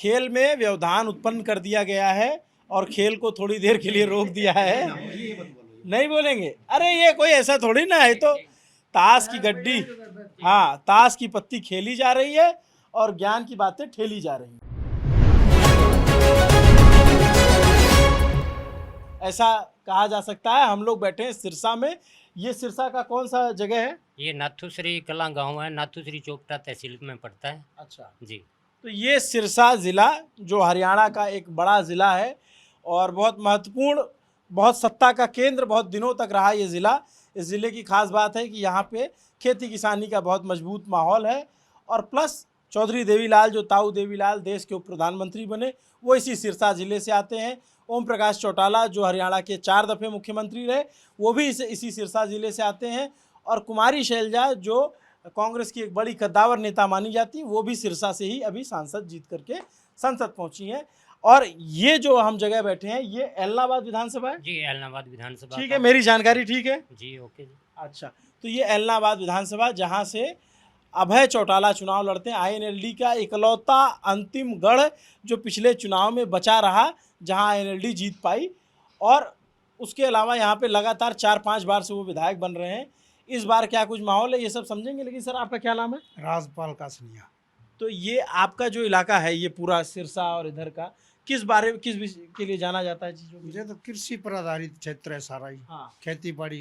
खेल में व्यवधान उत्पन्न कर दिया गया है और खेल को थोड़ी देर के लिए रोक दिया है। नहीं बोलेंगे? अरे ये कोई ऐसा थोड़ी ना है, तो ताश की गड्डी, हाँ, ताश की पत्ती खेली जा रही है और ज्ञान की बातें ठेली जा रही हैं। ऐसा कहा जा सकता है। हम लोग बैठे हैं सिरसा में। ये सिरसा का कौन सा जगह है? ये नाथुश्री कला गांव है, नाथुश्री चोपटा तहसील में पड़ता है। अच्छा जी। तो ये सिरसा ज़िला जो हरियाणा का एक बड़ा ज़िला है और बहुत महत्वपूर्ण, बहुत सत्ता का केंद्र बहुत दिनों तक रहा ये ज़िला। इस ज़िले की खास बात है कि यहाँ पे खेती किसानी का बहुत मजबूत माहौल है और प्लस चौधरी देवीलाल, जो ताऊ देवीलाल देश के उप प्रधानमंत्री बने, वो इसी सिरसा ज़िले से आते हैं। ओम प्रकाश चौटाला जो हरियाणा के 4 दफ़े मुख्यमंत्री रहे, वो भी इसी सिरसा ज़िले से आते हैं। और कुमारी शैलजा जो कांग्रेस की एक बड़ी कद्दावर नेता मानी जाती, वो भी सिरसा से ही अभी सांसद जीत करके संसद पहुंची हैं। और ये जो हम जगह बैठे हैं ये एलनाबाद विधानसभा है। जी, एलनाबाद विधानसभा। ठीक है, मेरी जानकारी ठीक है? जी, ओके जी। अच्छा, तो ये एलनाबाद विधानसभा जहाँ से अभय चौटाला चुनाव लड़ते हैं, आईएनएलडी का इकलौता अंतिम गढ़ जो पिछले चुनाव में बचा रहा, जहाँ आईएनएलडी जीत पाई। और उसके अलावा यहाँ पे लगातार 4-5 बार से वो विधायक बन रहे हैं। इस बार क्या कुछ माहौल है ये सब समझेंगे, लेकिन सर आपका क्या नाम है? राजपाल कासनिया। तो ये आपका जो इलाका है, ये पूरा सिरसा और इधर का, किस विषय के लिए जाना जाता है चीज़ों मुझे तो कृषि पर आधारित क्षेत्र है सारा ही। हाँ, खेती बाड़ी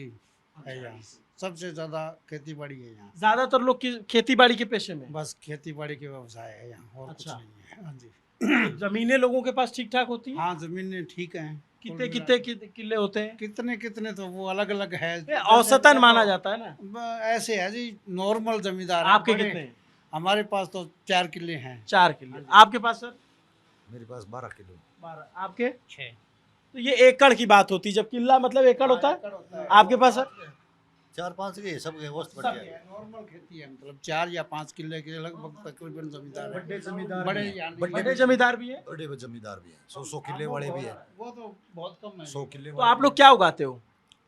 है यहाँ, सबसे ज्यादा खेती बाड़ी है यहाँ। ज़्यादातर लोग खेती बाड़ी के पेशे में, बस खेती बाड़ी के व्यवसाय है यहाँ, और कुछ अच्छा। नहीं है। हाँ जी। जमीनें लोगों के पास ठीक ठाक होती हैं? हाँ, जमीनें ठीक हैं। कितने किले होते हैं? कितने कितने तो वो अलग अलग है, ये औसतन माना जाता है ना। ऐसे है जी, नॉर्मल जमींदार हैं, आपके बड़े। कितने हैं? हमारे पास तो 4 किले हैं। 4 किले। आपके पास सर? मेरे पास 12 किलो। 12। आपके? 6। तो ये एकड़ की बात होती है, जब किला मतलब एकड़ होता है। आपके पास सर? 4-5 के सब औसत बढ़ गया। नॉर्मल खेती है, मतलब 4 या 5 किले के लगभग तकरीबन जमींदार है। बड़े जमींदार बड़े भी हैं। यानी बड़े जमींदार भी हैं। बड़े जमींदार भी हैं, 100 किले वाले भी हैं। वो तो बहुत कम है। 100 किले तो आप लोग क्या उगाते हो?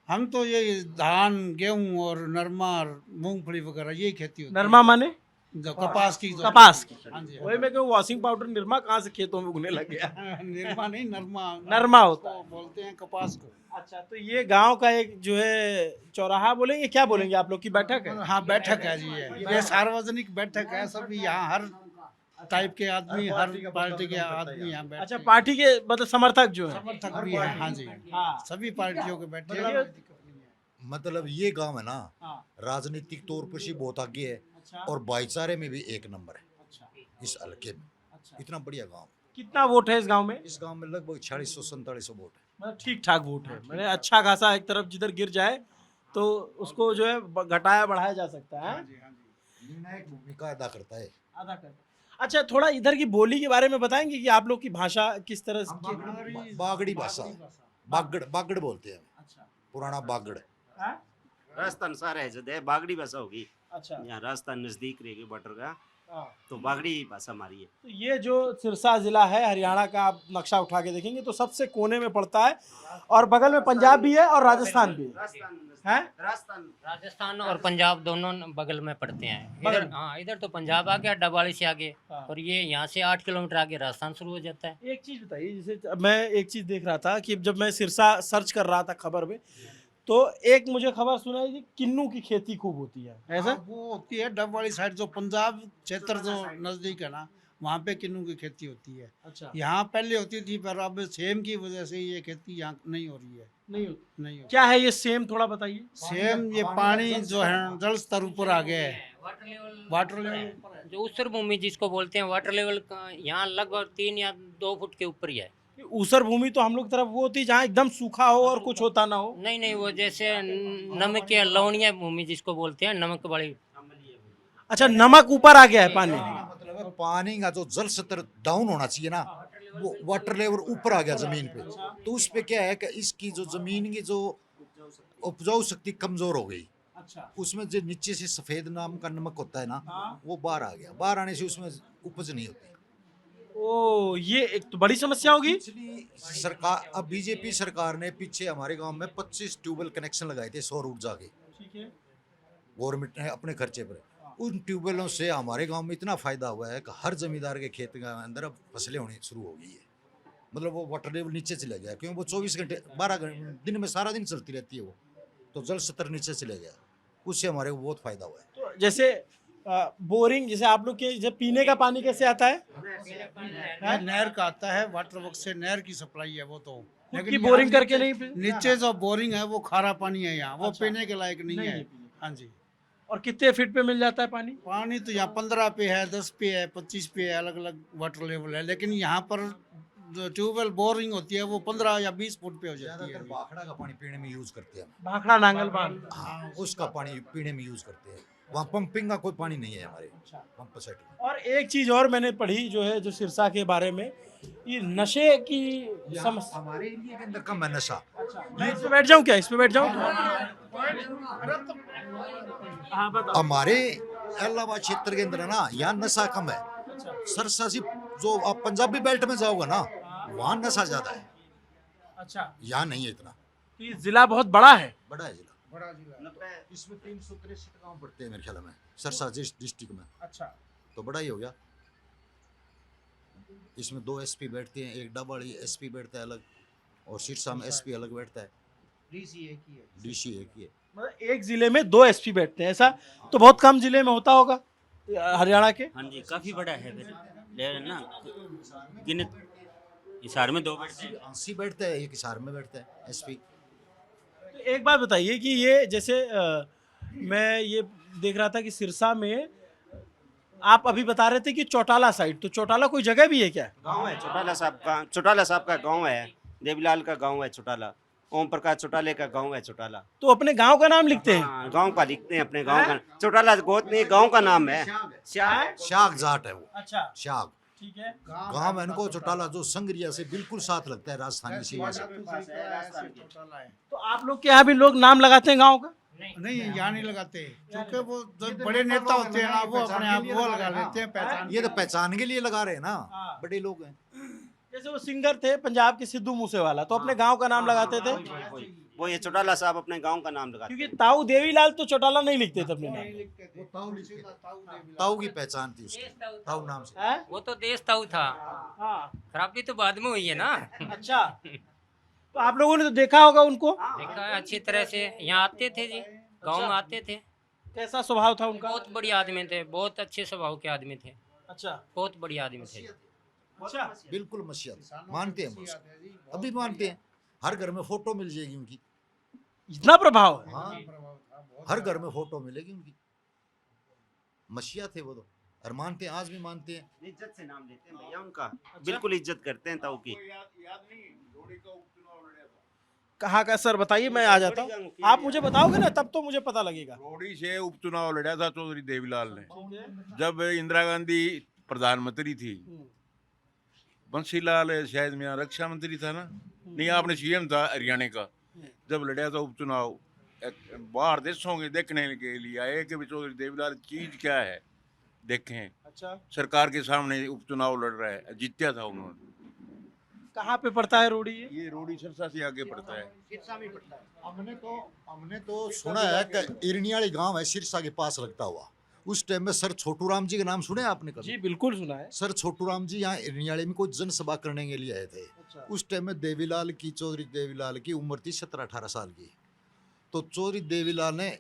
हम तो ये धान, गेहूं और नरमा, मूंगफली वगैरह यही खेती होती है। नरमा माने? जो कपास की कपास की। हाँ जी। वही मैं कहूँ, वॉशिंग पाउडर निरमा कहाँ से खेतों में उगने लग गया? निरमा नहीं, नरमा। नरमा होता है। बोलते हैं कपास को। अच्छा, तो ये गांव का एक जो है चौराहा बोलेंगे, क्या बोलेंगे आप लोग की बैठक है? हाँ, बैठक है जी। ये सार्वजनिक बैठक है, सभी यहाँ हर टाइप के आदमी, हर पार्टी के आदमी यहाँ बैठते अच्छा, हैं। पार्टी के मतलब समर्थक जो है? समर्थक भी है। हाँ जी, हाँ। सभी पार्टियों के बैठे मतलब हैं। मतलब ये गांव है ना, हाँ। राजनीतिक तौर पर से बहुत आगे है अच्छा। और भाईचारे में भी एक नंबर है अच्छा। इस हल्के में। अच्छा। इतना बढ़िया गांव। कितना वोट है इस गांव में? इस गांव में लगभग 4600-4700 वोट है। मतलब ठीक ठाक वोट है, मैंने अच्छा खासा, एक तरफ जिधर गिर जाए तो उसको जो है घटाया बढ़ाया जा सकता है। निर्णायक भूमिका अदा करता है। आधा कर। अच्छा, थोड़ा इधर की बोली के बारे में बताएंगे कि आप लोग की भाषा किस तरह से? बागड़ी भाषा, बागड़ बोलते हैं। अच्छा। पुराना बागड़। हाँ? राजस्थान सारा है जदे बागड़ी भाषा होगी। अच्छा। यहाँ राजस्थान नजदीक रहेगी बॉर्डर का, हाँ। तो बागड़ी भाषा हमारी है। तो ये जो सिरसा जिला है हरियाणा का, आप नक्शा उठा के देखेंगे तो सबसे कोने में पड़ता है और बगल में पंजाब भी है और राजस्थान भी है। राजस्थान और पंजाब दोनों बगल में पड़ते हैं। बगल इधर, में। हाँ, इधर तो पंजाब आ गया, डबाली से आगे। हाँ। और ये यहाँ से 8 किलोमीटर आगे राजस्थान शुरू हो जाता है। एक चीज बताइए, जैसे मैं एक चीज देख रहा था कि जब मैं सिरसा सर्च कर रहा था खबर में, तो एक मुझे खबर सुनाई कि किन्नू की खेती खूब होती है, ऐसा? हाँ, वो होती है डब वाली साइड, जो पंजाब क्षेत्र जो नजदीक है ना, वहाँ पे किन्नू की खेती होती है। अच्छा। यहाँ पहले होती थी, पर अब सेम की वजह से ये खेती यहाँ नहीं हो रही है। नहीं होती। नहीं होती। क्या है ये सेम, थोड़ा बताइए। सेम ये पानी जो है, जल स्तर ऊपर आ गया है। वाटर लेवल जो ऊसर भूमि जिसको बोलते हैं, वाटर लेवल यहाँ लगभग 3 या 2 फुट के ऊपर ही है। ऊसर भूमि तो हम लोग की तरफ वो होती है जहाँ एकदम सूखा हो और कुछ होता ना हो। नहीं नहीं, वो जैसे नमक या लवणीय भूमि जिसको बोलते हैं, नमक वाली। अच्छा, नमक ऊपर आ गया है पानी। मतलब पानी का जो जल स्तर डाउन होना चाहिए ना, वो वाटर लेवल ऊपर आ गया जमीन पे, तो उस पे क्या है कि इसकी जो जमीन की जो उपजाऊ शक्ति कमजोर हो गई। अच्छा। उसमें जो नीचे से सफेद नाम का नमक होता है ना, हाँ। वो बाहर आ गया। बाहर आने से उसमें उपज नहीं होती। ओ, ये एक तो बड़ी समस्या होगी। पिछली सरकार, अब बीजेपी सरकार ने पीछे हमारे गांव में 25 ट्यूबवेल कनेक्शन लगाए थे सौर ऊर्जा के, ठीक है। गवर्नमेंट ने अपने खर्चे पर। उन ट्यूबवेलों से हमारे गांव में इतना फायदा हुआ है कि हर जमींदार के खेत के अंदर अब फसलें होनी शुरू हो गई है। मतलब वो वाटर लेवल नीचे चले गया, क्योंकि वो 24 घंटे 12 घंटे दिन में सारा दिन चलती रहती है वो, तो जल स्तर नीचे चले गया, उससे हमारे को बहुत फायदा हुआ है। तो जैसे बोरिंग, जैसे आप लोग के जब पीने का पानी कैसे आता है? नहर का आता है, वाटर वर्क से नहर की सप्लाई है वो तो। खुद की यहाँ बोरिंग करके नहीं नीचे जो बोरिंग है वो खारा पानी है यहाँ, वो अच्छा। पीने के लायक नहीं है। हाँ जी। और कितने फीट पे मिल जाता है पानी? पानी तो यहाँ 15 पे है, 10 पे है, 25 पे है, अलग अलग वाटर लेवल है। लेकिन यहाँ पर जो ट्यूबवेल बोरिंग होती है वो 15 या 20 फुट पे हो जाती है। ज्यादातर भाखड़ा का पानी पीने में यूज करते हैं हम। भाखड़ा नांगल बांध। हाँ, उसका पानी पीने में यूज करते हैं। वहाँ पंपिंग का कोई पानी नहीं है हमारे पंप सेट में। और एक चीज और मैंने पढ़ी जो है, जो सिरसा के बारे में, ये नशे की समस्या। हमारे एरिया के अंदर कम है नशा। मैं इस पे बैठ जाऊं क्या? इस पे बैठ जाऊं? हाँ बताओ। हमारे इलाहाबाद क्षेत्र के अंदर है ना, यहाँ नशा कम है। सरसा से जो आप पंजाबी बेल्ट में जाओगे ना, वहाँ नशा ज्यादा है, अच्छा, यहाँ नहीं है इतना। तो ये जिला बहुत बड़ा है। बड़ा है जिला, बड़ा जिला। इसमें 363 गाँव पड़ते हैं मेरे ख्याल में सरसा डिस्ट्रिक्ट में, अच्छा, तो बड़ा ही हो गया। इसमें 2 एसपी बैठते हैं, एक डबल एसपी बैठता है अलग, और सिरसा में एसपी अलग बैठता है, डीसी एक ही है। डीसी एक ही है। मतलब एक जिले में 2 एसपी बैठते हैं, ऐसा तो बहुत कम जिले में होता होगा हरियाणा के। हाँ जी, काफ़ी बड़ा है फिर लेकिन ना, गिनत हिसार में 2 बैठते हैं। 80 बैठता है, एक हिसार में बैठता है एसपी। तो एक बात बताइए कि ये जैसे मैं ये देख रहा था कि सिरसा में आप अभी बता रहे थे कि चौटाला साइड, तो चौटाला कोई जगह भी है क्या? गांव है चौटाला साहब का, चौटाला साहब का गांव है, देवीलाल का गांव है चौटाला, ओम प्रकाश चौटाले का गांव है चौटाला। तो अपने गांव का नाम लिखते हैं? हाँ, गांव का लिखते हैं, अपने गांव का। चौटाला गोद में गांव का नाम है। शाग जाट है वो, अच्छा, शाग ठीक है। गांव है इनको। चौटाला जो संगरिया से बिल्कुल साथ लगता है, राजस्थानी सीमा से। तो आप लोग के यहाँ भी लोग नाम लगाते हैं गांव का? नहीं, यहाँ नहीं लगाते, क्योंकि वो जो बड़े नेता होते हैं ना, वो अपने आप वो लगा लेते हैं पहचान। ये तो पहचान के लिए लगा रहे हैं ना, हाँ। बड़े लोग हैं। जैसे वो सिंगर थे पंजाब के सिद्धू मूसेवाला, तो अपने गांव का नाम लगाते थे, वो ये चौटाला साहब अपने गांव का नाम लगाते क्योंकि ताऊ देवीलाल तो चौटाला नहीं लिखते थे अपने नाम। ताऊ की पहचान थी उसकी, ताऊ नाम से। हैं? वो तो देश ताऊ था, हाँ, खराबी तो बाद में हुई है ना। अच्छा, तो आप लोगों ने तो देखा होगा उनको, देखा है अच्छी तरह से, यहाँ आते थे जी, गांव में आते थे। कैसा स्वभाव था उनका? बहुत बढ़िया आदमी थे, बहुत अच्छे स्वभाव के आदमी थे, अच्छा, बहुत बढ़िया आदमी थे। अच्छा, बिल्कुल मसीहा मानते हैं हम उसको, अभी मानते हैं। हर घर में फोटो मिल जाएगी उनकी। इतना प्रभाव है? हाँ, हर घर में फोटो मिलेगी उनकी। मसीहा थे वो तो, और मानते हैं, आज भी मानते हैं। इज्जत से नाम लेते हैं भैया उनका, बिल्कुल इज्जत करते हैं ताऊ की। कहाँ का सर बताइए, मैं आ जाता हूँ, आप मुझे बताओगे ना तब तो मुझे पता लगेगा। रोहड़ी से उपचुनाव लड़ा था चौधरी देवीलाल ने, जब इंदिरा गांधी प्रधानमंत्री थी। बंसीलाल शायद मेरा रक्षा मंत्री था ना, नहीं आपने सीएम था हरियाणा का। जब लड़ा था उपचुनाव, बाहर देशों के देखने के लिए आए कि चौधरी देवीलाल चीज क्या है, देखें। अच्छा, सरकार के सामने उपचुनाव लड़ रहा है, जीत्या था उन्होंने। कहाँ पे पड़ता है रोडी? ये रोडी सिरसा से आगे पड़ता है। हमने तो सुना है कि इरनियाली गांव है सिरसा के पास लगता हुआ। उस टाइम में सर छोटू राम जी का नाम सुने आपने कभी? जी बिल्कुल सुना है। सर छोटू राम जी यहाँ इरनियाली में कोई जनसभा करने के लिए आए थे। अच्छा। उस टाइम में देवीलाल की, चौधरी देवीलाल की उम्र थी 17-18 साल की। तो चौधरी देवीलाल ने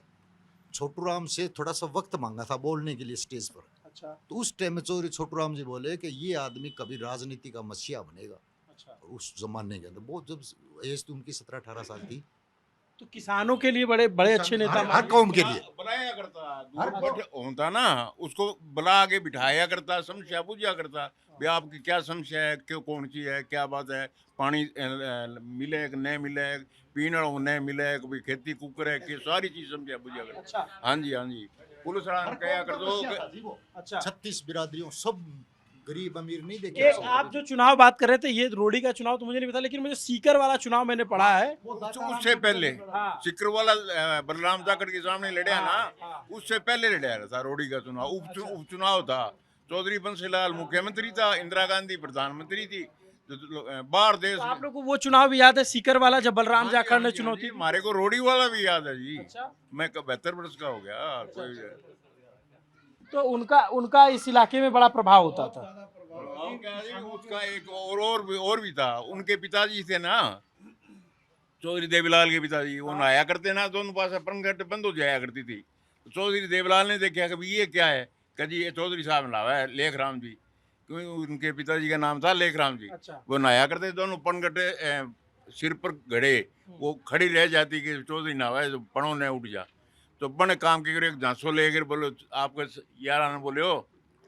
छोटू राम से थोड़ा सा वक्त मांगा था बोलने के लिए स्टेज पर। अच्छा, तो उस टाइम में चौधरी छोटू राम जी बोले कि ये आदमी कभी राजनीति का मसीहा बनेगा। अच्छा, उस जमाने के अंदर बहुत, जब एज तो उनकी 17-18 साल थी। तो किसानों के लिए बड़े बड़े अच्छे नेता हर कौम के लिए बुलाया करता, दूर होता ना, उसको बुला के बिठाया करता, समस्या पूछा करता, भाई आपकी क्या समस्या है, क्यों, कौन सी है, क्या बात है, पानी मिले कि नहीं मिले, पीने वालों को नहीं मिले, कोई खेती कुकर है कि, सारी चीज समस्या पूछा करता। अच्छा, हाँ जी, हाँ जी, पुलिस वाला कहा कर दो। अच्छा। 36 बिरादरियों, सब गरीब अमीर नहीं देखे। एक आप जो चुनाव बात कर रहे थे, ये रोडी का चुनाव तो मुझे नहीं पता, लेकिन मुझे सीकर वाला चुनाव मैंने पढ़ा है। उससे पहले हाँ। सिक्कर वाला बलराम जाकर के सामने लड़ा ना, उससे पहले लड़ा था रोडी का चुनाव। उपचुनाव था, चौधरी बंसीलाल मुख्यमंत्री था, इंदिरा गांधी प्रधानमंत्री थी। बाहर देश तो आप लोग को वो चुनाव भी याद है, सीकर वाला, जब बलराम जाखड़ ने चुनौती? हमारे को रोडी वाला भी याद है जी। अच्छा। मैं 72 वर्ष का हो गया कोई। तो उनका उनका इस इलाके में बड़ा प्रभाव होता था। उसका एक और भी था। उनके पिताजी थे ना, चौधरी देवीलाल के पिताजी, वो नहाया करते ना, दोनों पास अपन घट बंद हो जाया करती थी। तो चौधरी देवीलाल ने देखा कि ये क्या है, कहा जी ये चौधरी साहब नहावा है, लेखराम जी, क्योंकि उनके पिताजी का नाम था लेखराम जी। अच्छा। वो नहाया करते दोनों पनगटे सिर पर घड़े, वो खड़ी रह जाती कि चौधरी नहावा है तो पणों ने उठ जा। तो बने काम के एक झांसो लेकर बोलो आपके यार बोले हो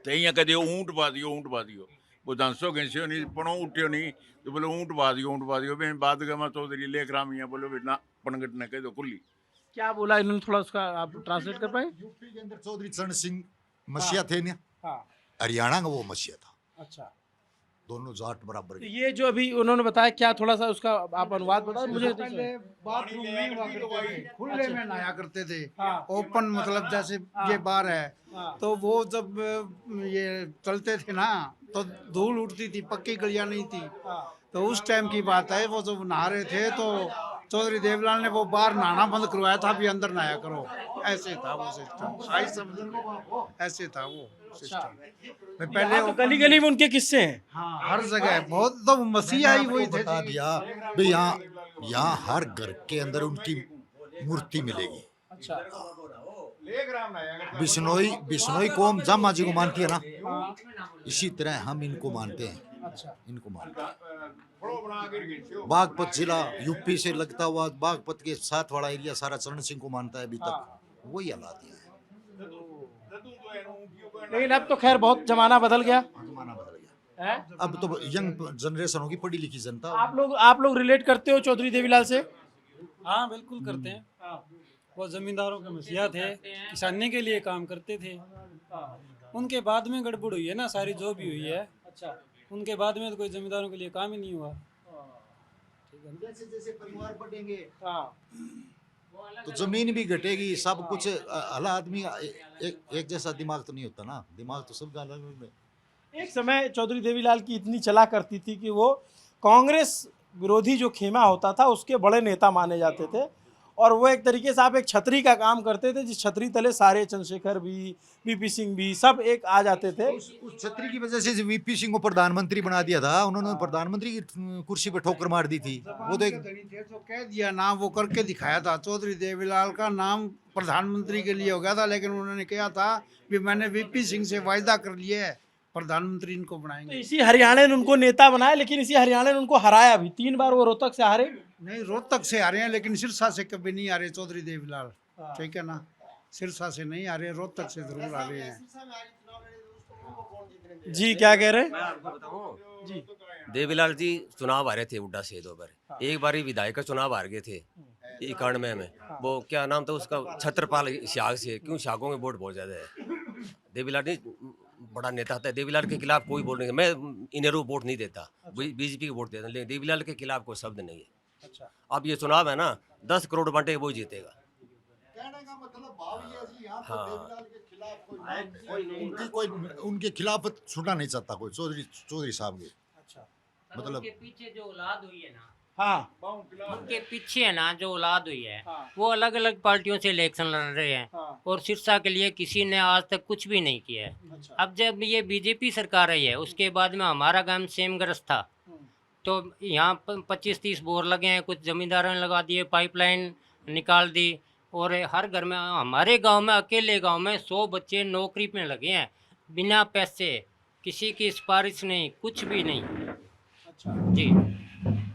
तो यहाँ कदे ऊँट पा दियो। वो झांसो घिसियो नहीं, पणों उठ्यो नहीं, तो बोले ऊँट पा दियो। फिर बाद का मैं चौधरी लेखराम यहाँ बोलो ना पनगट ने कह दो खुली। क्या बोला इन्होंने, थोड़ा उसका आप ट्रांसलेट कर पाए? यूपी के अंदर चौधरी चरण सिंह मसीहा थे ना, हाँ। हरियाणा का वो मसीहा था, अच्छा। दोनों जाट बराबर तो के। ये जो अभी उन्होंने बताया, क्या थोड़ा सा उसका आप अनुवाद बताओ मुझे। पहले बाथरूम में हुआ करते थे, खुले में नहाया करते थे, हाँ। ओपन, मतलब जैसे ये बार है, हाँ। तो वो जब ये चलते थे ना तो धूल उठती थी, पक्की गलियां नहीं थी। हाँ। तो उस टाइम की बात है, वो जब नहा रहे थे तो चौधरी देवलाल ने वो बाहर नहाना बंद करवाया था, भी अंदर नहाया करो। ऐसे था वो सिस्टम, आई समझ लो, ऐसे था वो सिस्टम। मैं पहले तो गली गली में उनके किस्से हैं। हाँ, हर जगह बहुत, तो मसीहा ही वही थे। बता दिया भाई, यहाँ हर घर के अंदर उनकी मूर्ति मिलेगी। अच्छा। बिश्नोई कौम जामा जी को मानती है ना, इसी तरह हम इनको मानते हैं। अच्छा। इनको मानते हैं। बागपत जिला यूपी से लगता हुआ, बागपत के साथ वाला एरिया सारा चरण सिंह को मानता है अभी तक, वही हालात है। लेकिन अब तो खैर बहुत जमाना बदल गया जमाना बदल गया, है। अब तो यंग जनरेशन होगी, पढ़ी लिखी जनता। आप लोग रिलेट करते हो चौधरी देवीलाल से? हाँ बिल्कुल करते हैं। वो जमींदारों के मसीहा थे, किसानी के लिए काम करते थे। उनके बाद में गड़बड़ हुई है ना सारी, जो भी हुई है। अच्छा। उनके बाद में तो कोई जमींदारों के लिए काम ही नहीं हुआ। जैसे जैसे परिवार बढ़ेंगे हाँ। तो जमीन भी घटेगी, सब कुछ। हला आदमी एक जैसा दिमाग तो नहीं होता ना, दिमाग तो सबका अलग अलग है। एक समय चौधरी देवीलाल की इतनी चला करती थी कि वो कांग्रेस विरोधी जो खेमा होता था उसके बड़े नेता माने जाते थे, और वो एक तरीके से आप एक छतरी का काम करते थे, जिस छतरी तले सारे चंद्रशेखर भी, बीपी सिंह भी, सब एक आ जाते थे। उस छतरी की वजह से वीपी सिंह को प्रधानमंत्री बना दिया था उन्होंने, प्रधानमंत्री की कुर्सी पे ठोकर मार दी थी। वो तो एक तो कह दिया ना, वो करके दिखाया था। चौधरी देवीलाल का नाम प्रधानमंत्री के लिए हो गया था, लेकिन उन्होंने कहा था कि मैंने वीपी सिंह से वायदा कर लिया है, प्रधानमंत्री इनको तो बनाएंगे। इसी हरियाणा ने उनको नेता बनाया, लेकिन इसी हरियाणा ने उनको हराया भी 3 बार। वो रोहतक से हारे, नहीं, रोहतक से आ रहे हैं, लेकिन सिरसा से कभी नहीं आ रहे चौधरी देवीलाल, ठीक है ना। सिरसा से नहीं आ रहे, रोहतक से जरूर आ रहे हैं। जी क्या कह रहे हैं? मैं आपको बताऊं, जी। देवीलाल जी चुनाव हारे थे उड्डा से 2 बार। एक बार ही विधायक का चुनाव हार गए थे 91 में। वो क्या नाम था उसका, छत्रपाल शाग से। क्यों, शागों में वोट बहुत ज्यादा है। देवीलाल जी बड़ा नेता था, देवीलाल के खिलाफ कोई वोट नहीं। मैं इन्हें वोट नहीं देता, बीजेपी को वोट देता, लेकिन देवीलाल के खिलाफ कोई शब्द नहीं है। अच्छा। अब ये चुनाव है ना, 10 करोड़ बांटे वो जीतेगा। उनके खिलाफ छूटा नहीं चाहता कोई, चौधरी साहब के। अच्छा। मतलब उनके पीछे जो औलाद हुई है ना, हाँ। उनके पीछे है ना जो औलाद हुई है, हाँ। वो अलग अलग पार्टियों से इलेक्शन लड़ रहे हैं, हाँ। और सिरसा के लिए किसी ने आज तक कुछ भी नहीं किया है। अच्छा। अब जब ये बीजेपी सरकार आई है, उसके बाद में हमारा गांव सेमग्रस्त था, तो यहाँ 25-30 बोर लगे हैं, कुछ जमींदारों ने लगा दिए, पाइपलाइन निकाल दी, और हर घर में, हमारे गांव में, अकेले गांव में 100 बच्चे नौकरी में लगे हैं, बिना पैसे, किसी की सिफारिश नहीं, कुछ भी नहीं। अच्छा। जी।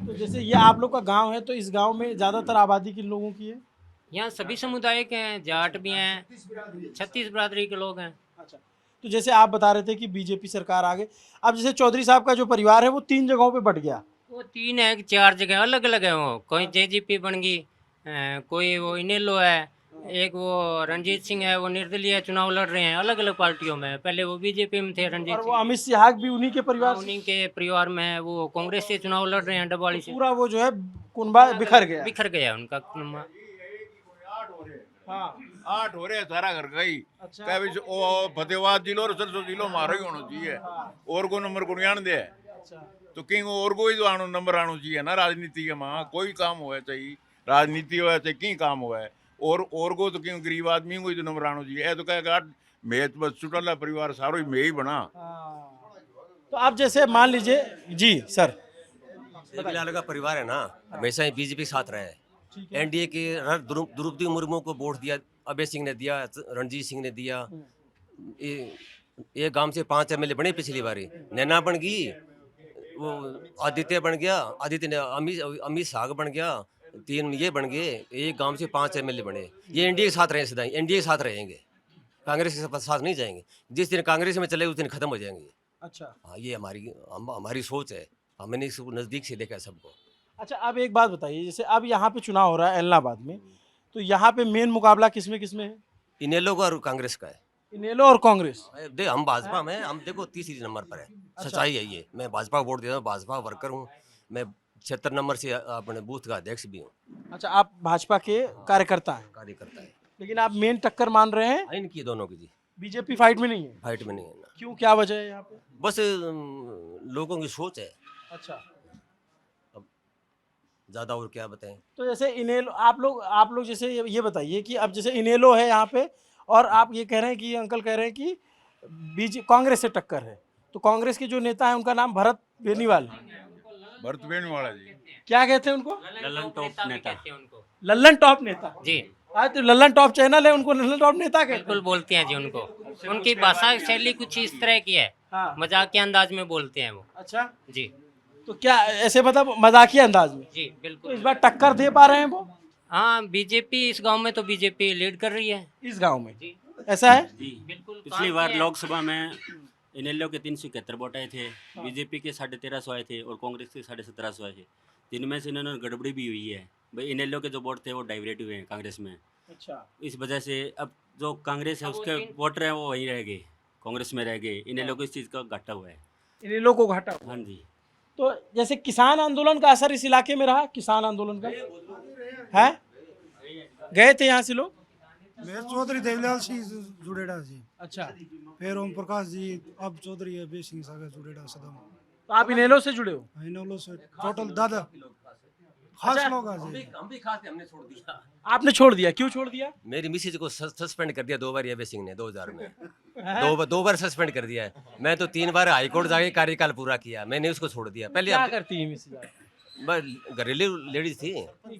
तो जैसे ये आप लोग का गांव है, तो इस गांव में ज़्यादातर आबादी किन लोगों की है? यहाँ सभी समुदाय के हैं, जाट भी हैं, 36 बिरादरी के लोग हैं। अच्छा। तो जैसे आप बता रहे थे कि बीजेपी सरकार आ गई, अब जैसे चौधरी साहब का जो परिवार है वो 3 जगहों पे बट गया। वो 3 है कि 4 जगह अलग अलग है। वो कोई जेजीपी बन गई, कोई वो इनेलो है, एक वो रंजीत सिंह है, वो निर्दलीय चुनाव लड़ रहे हैं अलग अलग पार्टियों में। पहले वो बीजेपी में थे रंजीत और वो सिंह, अमित सिहाग भी उन्हीं के परिवार से। उन्हीं के परिवार में है। वो कांग्रेस से चुनाव लड़ रहे हैं, डबवाली से। पूरा वो जो है कुनबा बिखर गया। बिखर गया उनका कुनबा। हाँ। 8 हो रहे सारा घर का ही। अच्छा। क्या भी ओ फतेहाबाद जिलो और सरसों जिलो मारो ही होना चाहिए, और को नंबर को नहीं आने दे। अच्छा। तो किंग और कोई तो आनो नंबर आना चाहिए ना राजनीति के माँ, कोई काम हुआ चाहिए, राजनीति हुआ चाहिए, की काम हुआ है, और को तो क्यों गरीब आदमी को ही तो नंबर आना चाहिए। तो क्या मैं तो बस चौटाला परिवार सारो ही मैं ही बना। तो आप जैसे मान लीजिए जी सर, देवीलाल का परिवार है ना, हमेशा ही बीजेपी के साथ रहे हैं। एनडीए के द्रौपदी मुर्मू को वोट दिया, अभय सिंह ने दिया, रणजीत सिंह ने दिया। ये गांव से 5 एमएलए बने पिछली बारी। नैना बन गई, वो आदित्य बन गया, आदित्य ने अमित शाह बन गया, 3 ये बन गए। एक गांव से 5 एमएलए बने। ये एनडीए के साथ रहे, सदा एनडीए के साथ रहेंगे, कांग्रेस के साथ नहीं जाएंगे। जिस दिन कांग्रेस में चले उस दिन खत्म हो जाएंगे। अच्छा हाँ, ये हमारी सोच है। हमने इसको नज़दीक से देखा है सबको। अच्छा, अब एक बात बताइए, जैसे अब यहाँ पे चुनाव हो रहा है इलाहाबाद में, तो यहाँ पे मेन मुकाबला किसमें है? इनेलो का और कांग्रेस का है। इनेलो और कांग्रेस। हम भाजपा में, हम देखो 30 नंबर पर है। सच्चाई है ये। मैं भाजपा को वोट देता हूँ, भाजपा वर्कर हूँ मैं। 76 नंबर से अपने बूथ का अध्यक्ष भी हूँ। अच्छा, आप भाजपा के कार्यकर्ता हैं, कार्यकर्ता है। लेकिन आप मेन टक्कर मान रहे हैं इनकी दोनों की जी। बीजेपी फाइट में नहीं है? फाइट में नहीं है ना। क्यों, क्या वजह है यहाँ पे? बस लोगों की सोच है। अच्छा, अब ज़्यादा और क्या बताएं। तो जैसे इनेलो, आप लोग जैसे ये बताइए कि अब जैसे इनेलो है यहाँ पे, और आप ये कह रहे हैं कि अंकल कह रहे हैं कि कांग्रेस से टक्कर है, तो कांग्रेस के जो नेता है उनका नाम भरत बेनीवाल है। भरत बेनीवाल जी। क्या कहते हैं उनको? लल्लन टॉप नेता उनको। लल्लन टॉप नेता जी, आज तो लल्लन टॉप चैनल है, उनको लल्लन टॉप नेता कहते बिल्कुल बोलते हैं जी उनको। उनकी भाषा शैली कुछ इस तरह की है, हाँ। मजाक के अंदाज में बोलते हैं वो। अच्छा, जी तो क्या ऐसे मतलब मजाकिया अंदाज में? जी तो बिल्कुल। इस बार टक्कर दे पा रहे हैं वो हाँ, बीजेपी इस गांव में तो बीजेपी लीड कर रही है इस गांव में? जी ऐसा है? बिल्कुल। पिछली बार लोकसभा में इनेलो के 371 वोट आए थे, बीजेपी के 1350 आए थे और कांग्रेस के 1750 आए थे। जिनमें से इन्होंने गड़बड़ी भी हुई है भाई। इनेलो के जो वोट थे वो डाइवर्ट हुए हैं कांग्रेस में। अच्छा, इस वजह से अब जो कांग्रेस है उसके वोटर हैं वो वहीं रह गए, कांग्रेस में रह गए। इनेलो को इस चीज़ का घाटा हुआ है। इनेलो को घाटा हुआ। हाँ जी। तो जैसे किसान आंदोलन का असर इस इलाके में रहा, किसान आंदोलन का है? गए थे यहाँ से लोग? मैं चौधरी देवीलाल सिंह जुड़ेड़ा जी, अच्छा, फिर ओम प्रकाश जी, अब चौधरी अभय सिंह सागर जुड़ेड़ा सदम। तो आप इनेलो से जुड़े हो? इनेलो से टोटल दादा खास लोग हैं जी। हम भी खास थे, हमने छोड़ दिया। आपने छोड़ दिया, क्यों छोड़ दिया? मेरी मिसेज को सस्पेंड कर दिया 2 बार अभय सिंह ने 2000 में। दो बार सस्पेंड कर दिया है। मैं तो 3 बार हाईकोर्ट जाके कार्यकाल पूरा किया, मैंने उसको छोड़ दिया। पहले क्या करती है मिसेज? बस घरेलू लेडीज थी,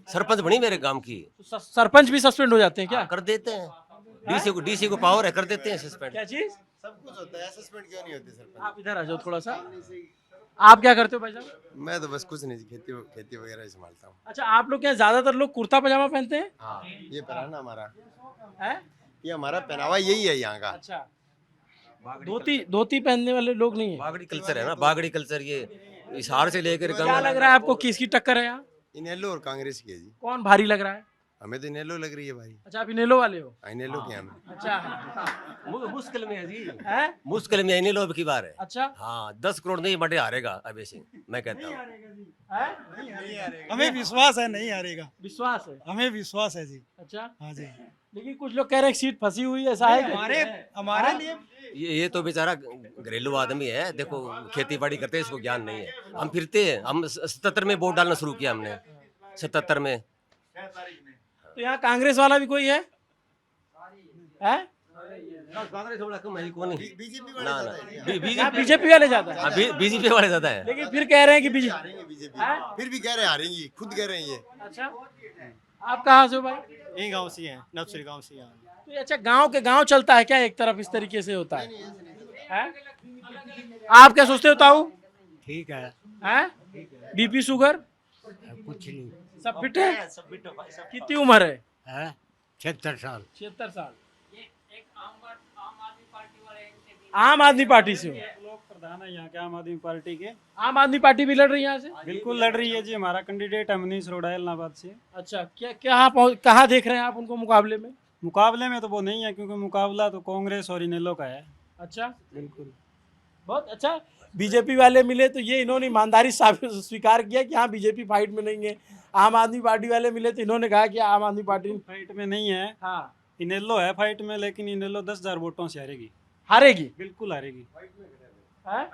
सरपंच बनी मेरे गांव की। तो सरपंच भी सस्पेंड हो जाते हैं क्या? कर देते हैं। डीसी को पावर है, कर देते हैं सस्पेंड। क्या चीज? सब कुछ होता है, सस्पेंड क्यों नहीं होती सरपंच? आप इधर आ जाओ थोड़ा सा। आप क्या करते हो भाई साहब? मैं तो बस कुछ नहीं, खेती वगैरह ही संभालता हूँ। अच्छा, आप लोग क्या ज्यादातर लोग कुर्ता पजामा पहनते हैं? हाँ, ये पहनावा हमारा है? ये हमारा पहनावा यही है यहाँ का। अच्छा, धोती पहनने वाले लोग नहीं है? बागड़ी कल्चर है ना, बागड़ी कल्चर। ये हिसार से लेकर क्या लग रहा है आपको, किसकी टक्कर है यहाँ? इनेलो और कांग्रेस की है जी। कौन भारी लग रहा है? हमें तो इनेलो लग रही है भाई। अच्छा, आप इनेलो वाले हो? इनेलो की हमें। अच्छा, मुश्किल में है जी, है? मुश्किल में इन्हीं लोग की बार है। अच्छा, हाँ, 10 करोड़ नहीं मटे हारेगा अभय सिंह, मैं कहता हूँ। है? हमें विश्वास है नहीं हारेगा, विश्वास है? हमें विश्वास है जी। अच्छा, हाँ जी, लेकिन कुछ लोग कह रहे हैं सीट फंसी हुई है, ऐसा है क्या? हमारे लिए ये तो बेचारा घरेलू आदमी है, देखो खेती बाड़ी करते हैं, इसको ज्ञान नहीं है। हम फिरते हैं, हम 77 में वोट डालना शुरू किया हमने, 77 में। तो यहाँ कांग्रेस वाला भी कोई है? कांग्रेस वाला कम है, कौन नहीं? बीजेपी ना ना, बीजेपी वाले ज्यादा है, बीजेपी वाले ज्यादा है। लेकिन फिर कह रहे हैं कि बीजेपी। बीजेपी फिर भी कह रहे हैं हारेंगी, खुद कह रहे हैं ये। अच्छा, आप कहाँ से हो भाई? यही गांव से हैं, नवसरी गांव से हैं। तो अच्छा, गांव के गांव चलता है क्या एक तरफ, इस तरीके से होता है? आप क्या सोचते हो ताऊ? ठीक है, हैं? बीपी शुगर कुछ नहीं सब फिट है? कितनी उम्र है? 76 साल। 76 साल। आम आदमी पार्टी से हो? लोक प्रधान है यहाँ के आम आदमी पार्टी के। आम आदमी पार्टी भी लड़ रही है यहाँ से? बिल्कुल लड़ रही है जी, हमारा कैंडिडेट है मनीष अरोड़ा इलाहाबाद से। अच्छा, क्या कहाँ देख रहे हैं आप उनको मुकाबले में? मुकाबले में तो वो नहीं है, क्योंकि मुकाबला तो कांग्रेस और इनेलो का है। अच्छा, बिल्कुल। बहुत अच्छा। बीजेपी वाले मिले तो ये इन्होंने ईमानदारी स्वीकार किया कि हाँ बीजेपी फाइट में नहीं है। आम आदमी पार्टी वाले मिले तो इन्होंने कहा कि आम आदमी पार्टी फाइट में नहीं है। हाँ, इनेलो है फाइट में, लेकिन इनेलो 10,000 वोटों से हारेगी। हारेगी? बिल्कुल हारेगी। हैं?